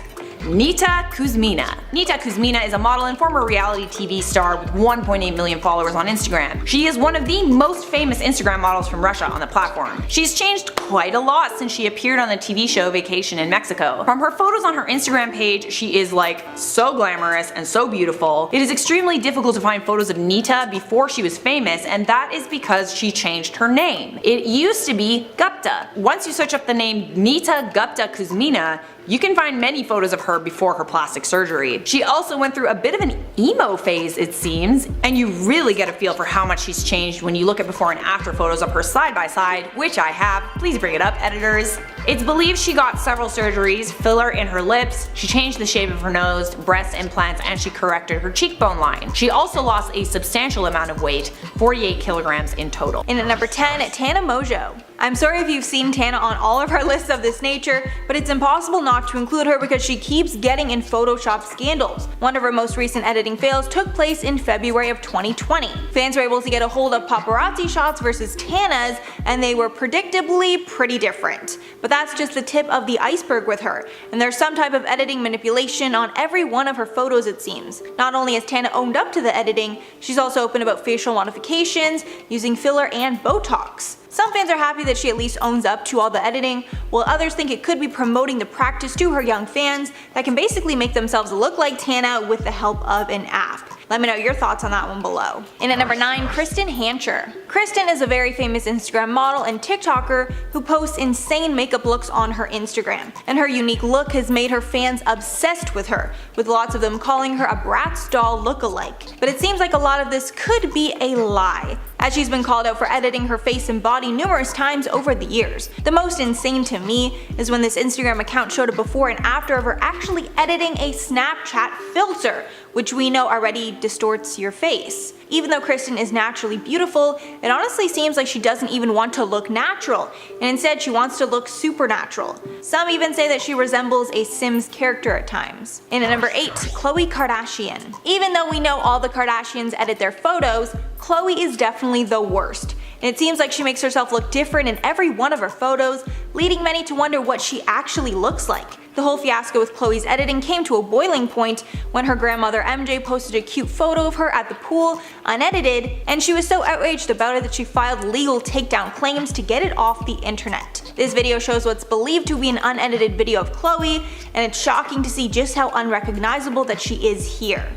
Nita Kuzmina. Nita Kuzmina is a model and former reality TV star with 1.8 million followers on Instagram. She is one of the most famous Instagram models from Russia on the platform. She's changed quite a lot since she appeared on the TV show Vacation in Mexico. From her photos on her Instagram page, she is like so glamorous and so beautiful. It is extremely difficult to find photos of Nita before she was famous, and that is because she changed her name. It used to be Gupta. Once you search up the name Nita Gupta Kuzmina, you can find many photos of her before her plastic surgery. She also went through a bit of an emo phase, it seems, and you really get a feel for how much she's changed when you look at before and after photos of her side by side, which I have. Please bring it up, editors. It's believed she got several surgeries, filler in her lips, she changed the shape of her nose, breast implants, and she corrected her cheekbone line. She also lost a substantial amount of weight, 48 kilograms in total. In at number 10, Tana Mojo. I'm sorry if you've seen Tana on all of our lists of this nature, but it's impossible not to include her because she keeps getting in Photoshop scandals. One of her most recent editing fails took place in February of 2020. Fans were able to get a hold of paparazzi shots versus Tana's, and they were predictably pretty different. But that's just the tip of the iceberg with her, and there's some type of editing manipulation on every one of her photos it seems. Not only has Tana owned up to the editing, she's also open about facial modifications, using filler and Botox. Some fans are happy that she at least owns up to all the editing, while others think it could be promoting the practice to her young fans that can basically make themselves look like Tana with the help of an app. Let me know your thoughts on that one below. And at number 9, Kristen Hancher. Kristen is a very famous Instagram model and TikToker who posts insane makeup looks on her Instagram, and her unique look has made her fans obsessed with her, with lots of them calling her a Bratz doll lookalike. But it seems like a lot of this could be a lie, as she's been called out for editing her face and body numerous times over the years. The most insane to me is when this Instagram account showed a before and after of her actually editing a Snapchat filter, which we know already distorts your face. Even though Kristen is naturally beautiful, it honestly seems like she doesn't even want to look natural, and instead she wants to look supernatural. Some even say that she resembles a Sims character at times. And at number 8, Khloe Kardashian. Even though we know all the Kardashians edit their photos, Khloe is definitely the worst. And it seems like she makes herself look different in every one of her photos, leading many to wonder what she actually looks like. The whole fiasco with Khloe's editing came to a boiling point when her grandmother MJ posted a cute photo of her at the pool, unedited, and she was so outraged about it that she filed legal takedown claims to get it off the internet. This video shows what's believed to be an unedited video of Khloe, and it's shocking to see just how unrecognizable that she is here.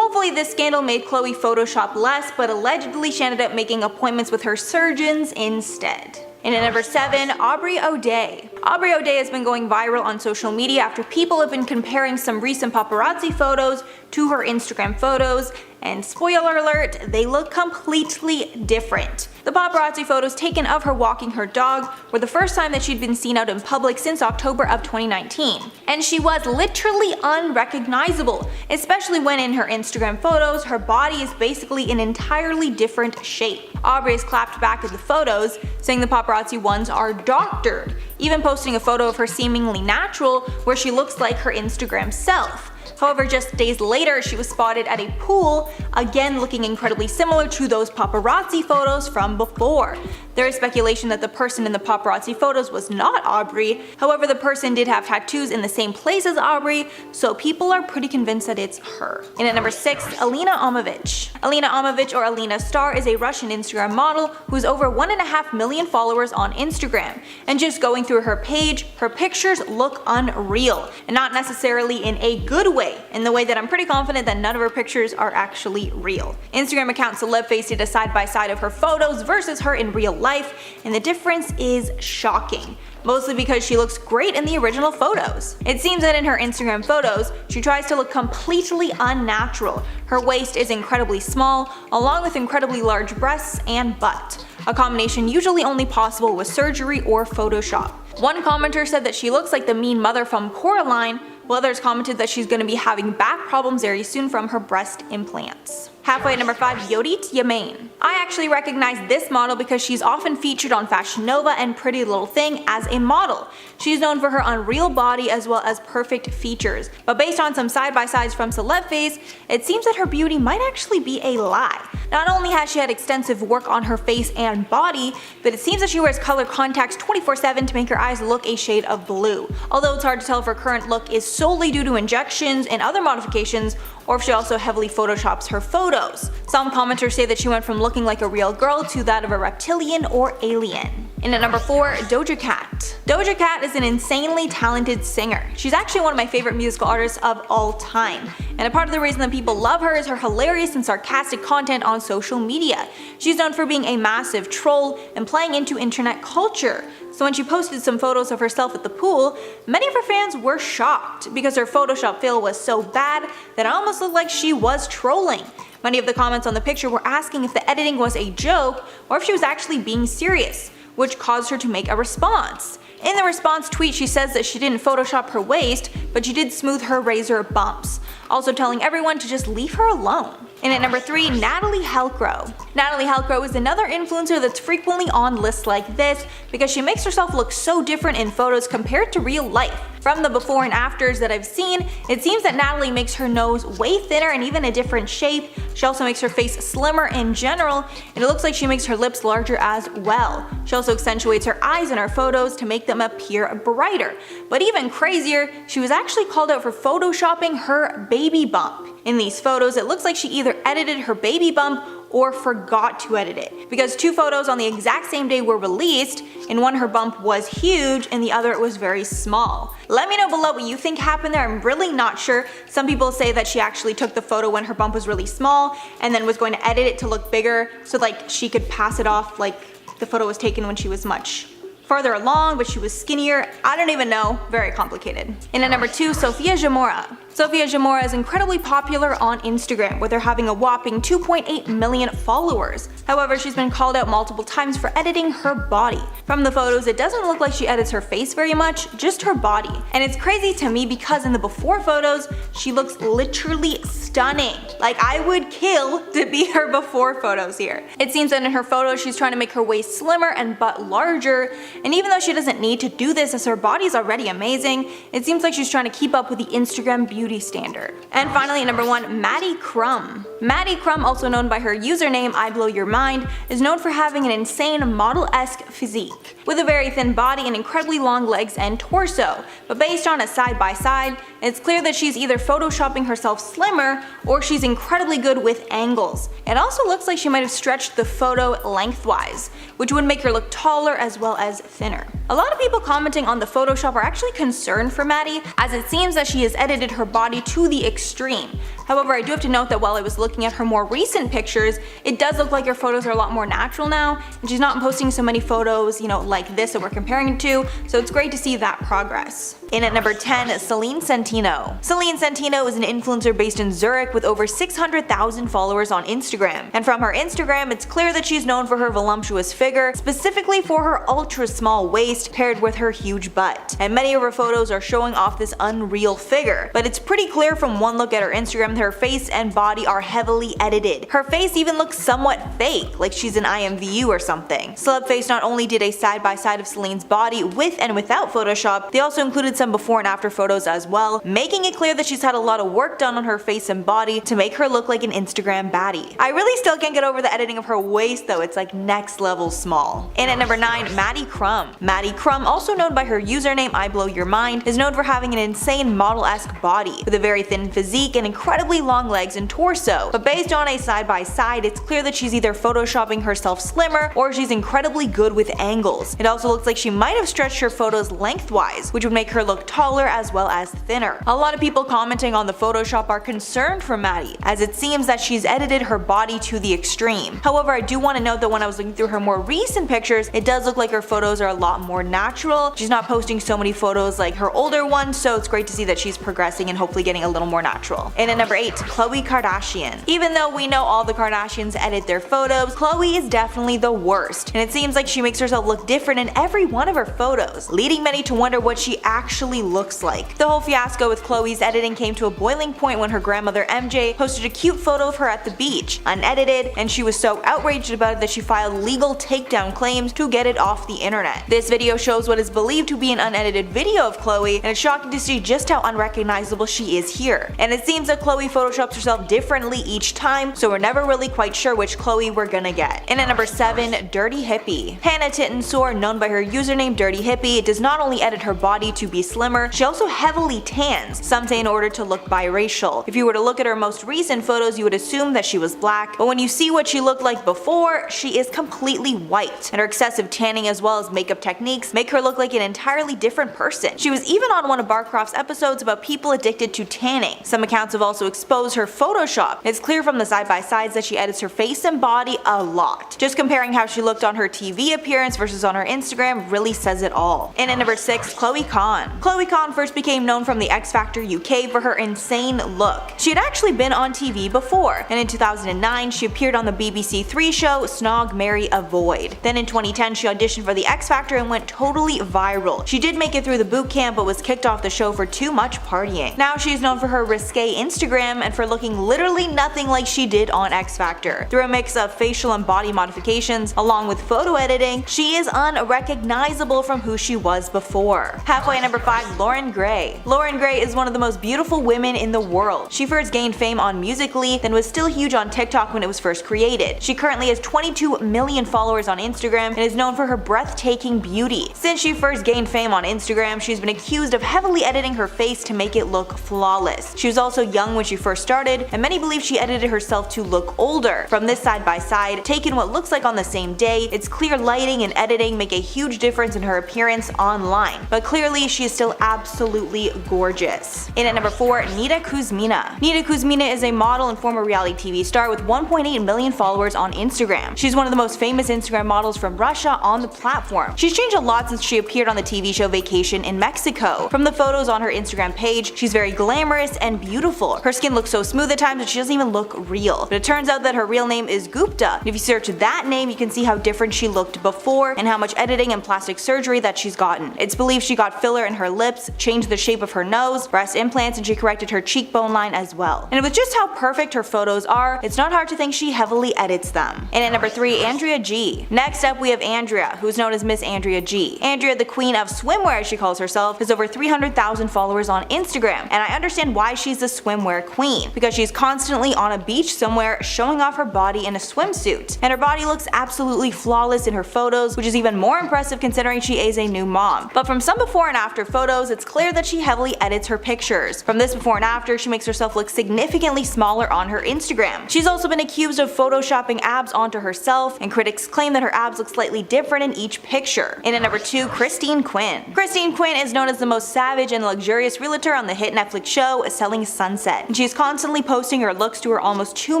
This scandal made Khloe Photoshop less, but allegedly she ended up making appointments with her surgeons instead. And at number 7, Aubrey O'Day. Aubrey O'Day has been going viral on social media after people have been comparing some recent paparazzi photos to her Instagram photos, and spoiler alert, they look completely different. The paparazzi photos taken of her walking her dog were the first time that she'd been seen out in public since October of 2019. And she was literally unrecognizable, especially when in her Instagram photos, her body is basically an entirely different shape. Aubrey has clapped back at the photos, saying the paparazzi ones are doctored, even posting a photo of her seemingly natural where she looks like her Instagram self. However, just days later, she was spotted at a pool, again looking incredibly similar to those paparazzi photos from before. There is speculation that the person in the paparazzi photos was not Aubrey. However, the person did have tattoos in the same place as Aubrey, so people are pretty convinced that it's her. And at number 6, Alina Amovich. Alina Amovich, or Alina Star, is a Russian Instagram model who's over 1.5 million followers on Instagram. And just going through her page, her pictures look unreal, and not necessarily in a good way, in the way that I'm pretty confident that none of her pictures are actually real. Instagram account CelebFace did a side-by-side of her photos versus her in real life, and the difference is shocking. Mostly because she looks great in the original photos. It seems that in her Instagram photos, she tries to look completely unnatural. Her waist is incredibly small, along with incredibly large breasts and butt, a combination usually only possible with surgery or Photoshop. One commenter said that she looks like the mean mother from Coraline, while others commented that she's going to be having back problems very soon from her breast implants. Halfway at number 5, Yodit Yamain. I actually recognize this model because she's often featured on Fashion Nova and Pretty Little Thing as a model. She's known for her unreal body as well as perfect features, but based on some side-by-sides from CelebFace, it seems that her beauty might actually be a lie. Not only has she had extensive work on her face and body, but it seems that she wears color contacts 24/7 to make her eyes look a shade of blue. Although it's hard to tell if her current look is solely due to injections and other modifications, or if she also heavily photoshops her photos. Some commenters say that she went from looking like a real girl to that of a reptilian or alien. And at number 4, Doja Cat. Doja Cat is an insanely talented singer. She's actually one of my favorite musical artists of all time. And a part of the reason that people love her is her hilarious and sarcastic content on social media. She's known for being a massive troll and playing into internet culture. So when she posted some photos of herself at the pool, many of her fans were shocked because her Photoshop fail was so bad that it almost looked like she was trolling. Many of the comments on the picture were asking if the editing was a joke or if she was actually being serious, which caused her to make a response. In the response tweet, she says that she didn't Photoshop her waist, but she did smooth her razor bumps, also telling everyone to just leave her alone. And at number 3, Natalie Helcrow. Natalie Helcrow is another influencer that's frequently on lists like this because she makes herself look so different in photos compared to real life. From the before and afters that I've seen, it seems that Natalie makes her nose way thinner and even a different shape. She also makes her face slimmer in general, and it looks like she makes her lips larger as well. She also accentuates her eyes in her photos to make them appear brighter. But even crazier, she was actually called out for photoshopping her baby bump. In these photos, it looks like she either edited her baby bump or forgot to edit it, because 2 photos on the exact same day were released. In one her bump was huge, and the other it was very small. Let me know below what you think happened there. I'm really not sure. Some people say that she actually took the photo when her bump was really small and then was going to edit it to look bigger so like she could pass it off like the photo was taken when she was much farther along, but she was skinnier. I don't even know. Very complicated. And at number 2, Sofia Zamora. Sofia Zamora is incredibly popular on Instagram, with her having a whopping 2.8 million followers. However, she's been called out multiple times for editing her body. From the photos, it doesn't look like she edits her face very much, just her body. And it's crazy to me because in the before photos, she looks literally stunning. Like, I would kill to be her before photos here. It seems that in her photos, she's trying to make her waist slimmer and butt larger, and even though she doesn't need to do this as her body's already amazing, it seems like she's trying to keep up with the Instagram beauty standard. And finally at number 1, Maddie Crum. Maddie Crum, also known by her username I Blow Your Mind, is known for having an insane model-esque physique, with a very thin body and incredibly long legs and torso. But based on a side-by-side, it's clear that she's either photoshopping herself slimmer or she's incredibly good with angles. It also looks like she might have stretched the photo lengthwise, which would make her look taller as well as thinner. A lot of people commenting on the Photoshop are actually concerned for Maddie, as it seems that she has edited her body to the extreme. However, I do have to note that while I was looking at her more recent pictures, it does look like her photos are a lot more natural now, and she's not posting so many photos, like this that we're comparing it to, so it's great to see that progress. In at number 10, Celine Santino. Celine Santino is an influencer based in Zurich with over 600,000 followers on Instagram. And from her Instagram, it's clear that she's known for her voluptuous figure, specifically for her ultra small waist paired with her huge butt. And many of her photos are showing off this unreal figure. But it's pretty clear from one look at her Instagram that her face and body are heavily edited. Her face even looks somewhat fake, like she's an IMVU or something. Celebface not only did a side-by-side of Celine's body with and without Photoshop, they also included some before and after photos as well, making it clear that she's had a lot of work done on her face and body to make her look like an Instagram baddie. I really still can't get over the editing of her waist though, it's like next level small. And at number 9, Maddie Crum. Maddie Crum, also known by her username I Blow Your Mind, is known for having an insane model-esque body, with a very thin physique and incredibly long legs and torso. But based on a side-by-side, it's clear that she's either photoshopping herself slimmer or she's incredibly good with angles. It also looks like she might have stretched her photos lengthwise, which would make her look taller as well as thinner. A lot of people commenting on the Photoshop are concerned for Maddie, as it seems that she's edited her body to the extreme. However, I do want to note that when I was looking through her more recent pictures, it does look like her photos are a lot more natural. She's not posting so many photos like her older ones, so it's great to see that she's progressing and hopefully getting a little more natural. And at number 8, Khloe Kardashian. Even though we know all the Kardashians edit their photos, Khloe is definitely the worst, and it seems like she makes herself look different in every one of her photos, leading many to wonder what she actually looks like. The whole fiasco with Khloe's editing came to a boiling point when her grandmother MJ posted a cute photo of her at the beach, unedited, and she was so outraged about it that she filed legal takedown claims to get it off the internet. This video shows what is believed to be an unedited video of Khloe, and it's shocking to see just how unrecognizable she is here. And it seems that Khloe photoshops herself differently each time, so we're never really quite sure which Khloe we're gonna get. And at number 7, Dirty Hippie. Hannah Tittensour, known by her username Dirty Hippie, does not only edit her body to be slimmer, she also heavily tans, some say in order to look biracial. If you were to look at her most recent photos, you would assume that she was black, but when you see what she looked like before, she is completely white, and her excessive tanning as well as makeup techniques make her look like an entirely different person. She was even on one of Barcroft's episodes about people addicted to tanning. Some accounts have also exposed her Photoshop. It's clear from the side-by-sides that she edits her face and body a lot. Just comparing how she looked on her TV appearance versus on her Instagram really says it all. And at number 6, Chloe Khan. Chloe Khan first became known from the X Factor UK for her insane look. She had actually been on TV before, and in 2009 she appeared on the BBC 3 show Snog, Marry, Avoid. Then in 2010 she auditioned for the X Factor and went totally viral. She did make it through the boot camp but was kicked off the show for too much partying. Now she's known for her risque Instagram and for looking literally nothing like she did on X Factor. Through a mix of facial and body modifications, modifications along with photo editing, she is unrecognizable from who she was before. Halfway at number 5, Lauren Gray. Lauren Gray is one of the most beautiful women in the world. She first gained fame on Musical.ly, then was still huge on TikTok when it was first created. She currently has 22 million followers on Instagram and is known for her breathtaking beauty. Since she first gained fame on Instagram, she's been accused of heavily editing her face to make it look flawless. She was also young when she first started, and many believe she edited herself to look older. From this side by side, taken what looks like on the same day, its clear lighting and editing make a huge difference in her appearance online. But clearly, she is still absolutely gorgeous. In at number 4, Nita Kuzmina. Nita Kuzmina is a model and former reality TV star with 1.8 million followers on Instagram. She's one of the most famous Instagram models from Russia on the platform. She's changed a lot since she appeared on the TV show Vacation in Mexico. From the photos on her Instagram page, she's very glamorous and beautiful. Her skin looks so smooth at times that she doesn't even look real. But it turns out that her real name is Gupta. And if you search that name, you can see how different she looked before and how much editing and plastic surgery that she's gotten. It's believed she got filler in her lips, changed the shape of her nose, breast implants, and she corrected her cheekbone line as well. And with just how perfect her photos are, it's not hard to think she heavily edits them. And at number 3, Andrea G. Next up we have Andrea, who's known as Miss Andrea G. Andrea, the queen of swimwear as she calls herself, has over 300,000 followers on Instagram, and I understand why she's the swimwear queen, because she's constantly on a beach somewhere showing off her body in a swimsuit. And her body looks absolutely flawless in her photos, which is even more impressive considering she is a new mom. But from some before and after photos, it's clear that she heavily edits her pictures. From this before and after, she makes herself look significantly smaller on her Instagram. She's also been accused of photoshopping abs onto herself, and critics claim that her abs look slightly different in each picture. In at number 2, Christine Quinn. Christine Quinn is known as the most savage and luxurious realtor on the hit Netflix show Selling Sunset, and she's constantly posting her looks to her almost 2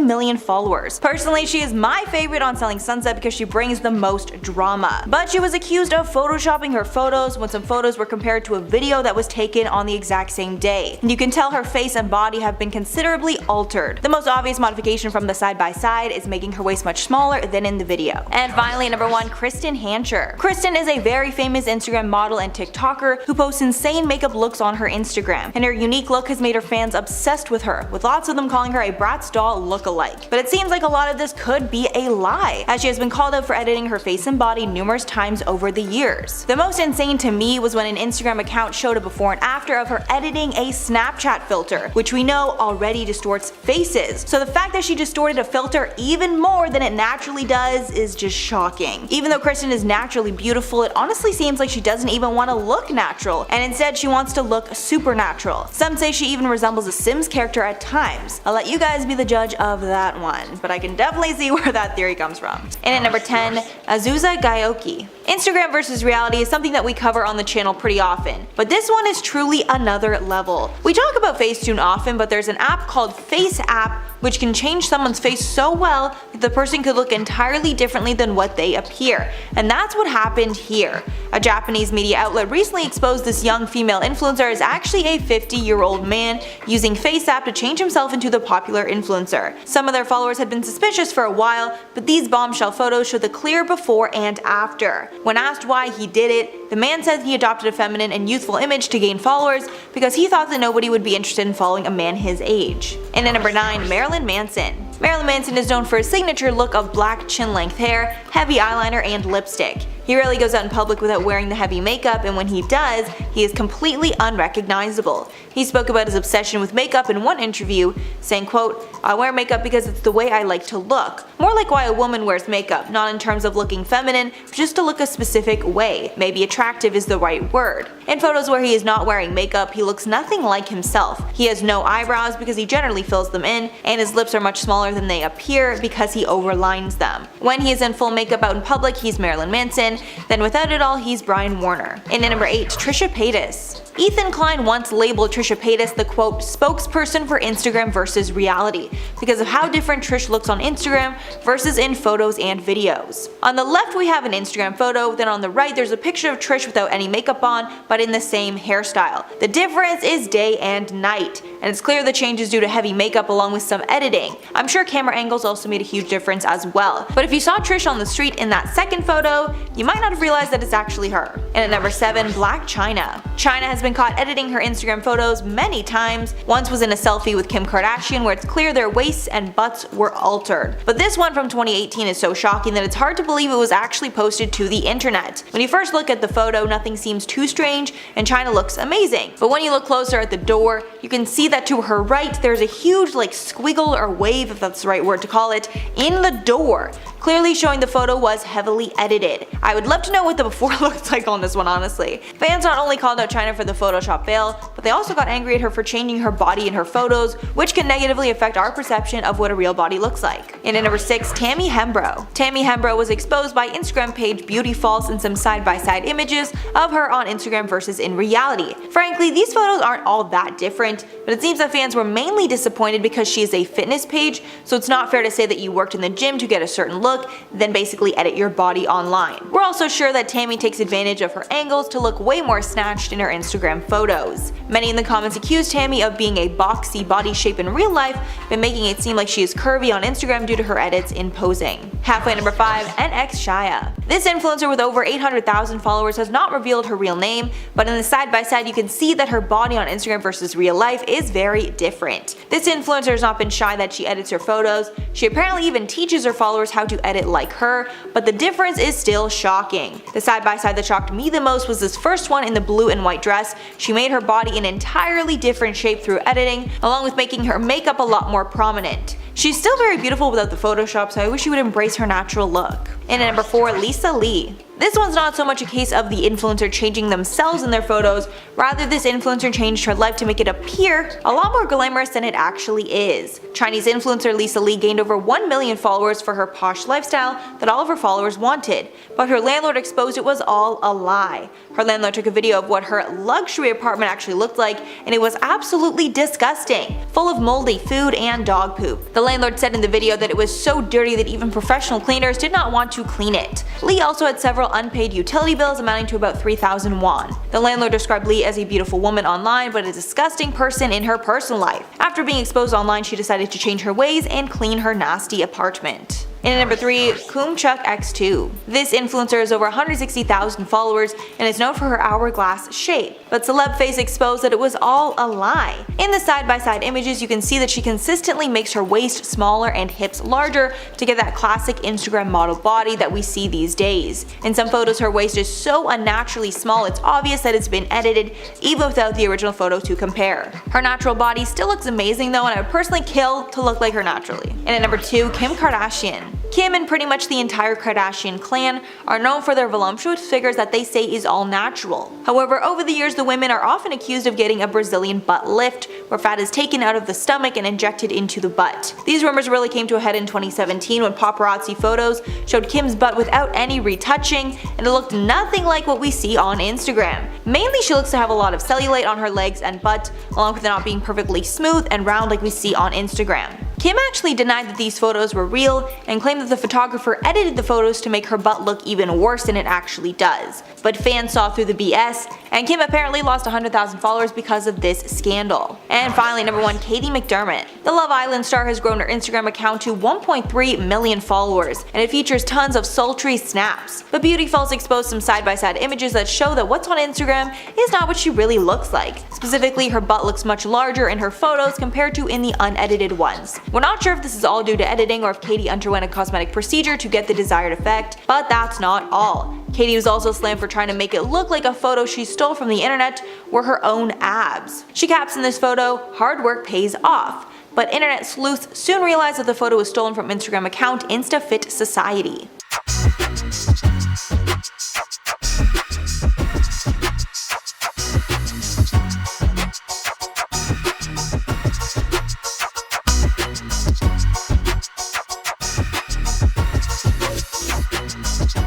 million followers. Personally, she is my favorite on Selling Sunset because she brings the most drama. But she was accused of photoshopping her photos when some photos were compared to a video that was taken on the exact same day. And you can tell her face and body have been considerably altered. The most obvious modification from the side by side is making her waist much smaller than in the video. And finally, number 1, Kristen Hancher. Kristen is a very famous Instagram model and TikToker who posts insane makeup looks on her Instagram, and her unique look has made her fans obsessed with her, with lots of them calling her a Bratz doll look-alike. But it seems like a lot of this could be a lie, as she has been called out for editing her face and body numerous times over the years. The most insane to me was when an Instagram account showed a before and after of her editing a Snapchat filter, which we know already distorts faces. So the fact that she distorted a filter even more than it naturally does is just shocking. Even though Kristen is naturally beautiful, it honestly seems like she doesn't even want to look natural, and instead she wants to look supernatural. Some say she even resembles a Sims character at times. I'll let you guys be the judge of that one, but I can definitely see where that theory comes from. And at number 10, Azusa Gayoki. Instagram versus reality is something that we cover on the channel pretty often, but this one is truly another level. We talk about Facetune often, but there's an app called Face App which can change someone's face so well that the person could look entirely differently than what they appear. And that's what happened here. A Japanese media outlet recently exposed this young female influencer as actually a 50-year-old man using Face App to change himself into the popular influencer. Some of their followers had been suspicious for a while, but these bombshell photos show the clear before and after. When asked why he did it, the man said he adopted a feminine and youthful image to gain followers because he thought that nobody would be interested in following a man his age. And at number 9, Marilyn Manson. Marilyn Manson is known for his signature look of black chin-length hair, heavy eyeliner, and lipstick. He rarely goes out in public without wearing the heavy makeup, and when he does, he is completely unrecognizable. He spoke about his obsession with makeup in one interview, saying, quote, "I wear makeup because it's the way I like to look. More like why a woman wears makeup, not in terms of looking feminine, but just to look a specific way. Maybe attractive is the right word." In photos where he is not wearing makeup, he looks nothing like himself. He has no eyebrows because he generally fills them in, and his lips are much smaller than they appear because he overlines them. When he is in full makeup out in public, he's Marilyn Manson, then without it all, he's Brian Warner. And at number 8, Trisha Paytas. Ethan Klein once labeled Trisha Paytas the quote, spokesperson for Instagram versus reality because of how different Trish looks on Instagram versus in photos and videos. On the left we have an Instagram photo, then on the right there's a picture of Trish without any makeup on but in the same hairstyle. The difference is day and night, and it's clear the change is due to heavy makeup along with some editing. I'm sure camera angles also made a huge difference as well, but if you saw Trish on the street in that second photo, you might not have realized that it's actually her. And at number 7, Blac Chyna. Chyna has has been caught editing her Instagram photos many times. Once was in a selfie with Kim Kardashian where it's clear their waists and butts were altered. But this one from 2018 is so shocking that it's hard to believe it was actually posted to the internet. When you first look at the photo, nothing seems too strange and China looks amazing. But when you look closer at the door, you can see that to her right there's a huge squiggle or wave, if that's the right word to call it, in the door, clearly showing the photo was heavily edited. I would love to know what the before looks like on this one, honestly. Fans not only called out China for the Photoshop fail, but they also got angry at her for changing her body in her photos, which can negatively affect our perception of what a real body looks like. And at number 6, Tammy Hembrow. Tammy Hembrow was exposed by Instagram page Beauty False in some side-by-side images of her on Instagram versus in reality. Frankly, these photos aren't all that different, but it seems that fans were mainly disappointed because she is a fitness page, so it's not fair to say that you worked in the gym to get a certain look, then basically edit your body online. We're also sure that Tammy takes advantage of her angles to look way more snatched in her Instagram photos. Many in the comments accused Tammy of being a boxy body shape in real life, but making it seem like she is curvy on Instagram due to her edits in posing. Halfway number 5, NX Shia. This influencer with over 800,000 followers has not revealed her real name, but in the side-by-side you can see that her body on Instagram versus real life is very different. This influencer has not been shy that she edits her photos. She apparently even teaches her followers how to edit like her, but the difference is still shocking. The side-by-side that shocked me the most was this first one in the blue and white dress. She made her body an entirely different shape through editing, along with making her makeup a lot more prominent. She's still very beautiful without the Photoshop, so I wish she would embrace her natural look. And at number 4, Lisa Lee. This one's not so much a case of the influencer changing themselves in their photos, rather this influencer changed her life to make it appear a lot more glamorous than it actually is. Chinese influencer Lisa Lee gained over 1 million followers for her posh lifestyle that all of her followers wanted, but her landlord exposed it was all a lie. Her landlord took a video of what her luxury apartment actually looked like, and it was absolutely disgusting, full of moldy food and dog poop. The landlord said in the video that it was so dirty that even professional cleaners did not want to clean it. Lee also had several unpaid utility bills amounting to about 3,000 won. The landlord described Lee as a beautiful woman online but a disgusting person in her personal life. After being exposed online, she decided to change her ways and clean her nasty apartment. And at number 3, Kumchuk X2. This influencer has over 160,000 followers and is known for her hourglass shape, but celeb face exposed that it was all a lie. In the side-by-side images you can see that she consistently makes her waist smaller and hips larger to get that classic Instagram model body that we see these days. In some photos her waist is so unnaturally small it's obvious that it's been edited, even without the original photo to compare. Her natural body still looks amazing though, and I would personally kill to look like her naturally. And at number 2, Kim Kardashian. Kim and pretty much the entire Kardashian clan are known for their voluptuous figures that they say is all natural. However, over the years the women are often accused of getting a Brazilian butt lift, where fat is taken out of the stomach and injected into the butt. These rumors really came to a head in 2017 when paparazzi photos showed Kim's butt without any retouching, and it looked nothing like what we see on Instagram. Mainly she looks to have a lot of cellulite on her legs and butt, along with it not being perfectly smooth and round like we see on Instagram. Kim actually denied that these photos were real and claimed that the photographer edited the photos to make her butt look even worse than it actually does. But fans saw through the BS, and Kim apparently lost 100,000 followers because of this scandal. And finally, number 1, Katie McDermott. The Love Island star has grown her Instagram account to 1.3 million followers, and it features tons of sultry snaps. But Beauty False exposed some side-by-side images that show that what's on Instagram is not what she really looks like. Specifically, her butt looks much larger in her photos compared to in the unedited ones. We're not sure if this is all due to editing or if Katie underwent a cosmetic procedure to get the desired effect, but that's not all. Katie was also slammed for trying to make it look like a photo she stole from the internet were her own abs. She captioned this photo, "Hard work pays off," but internet sleuths soon realized that the photo was stolen from Instagram account InstaFit Society.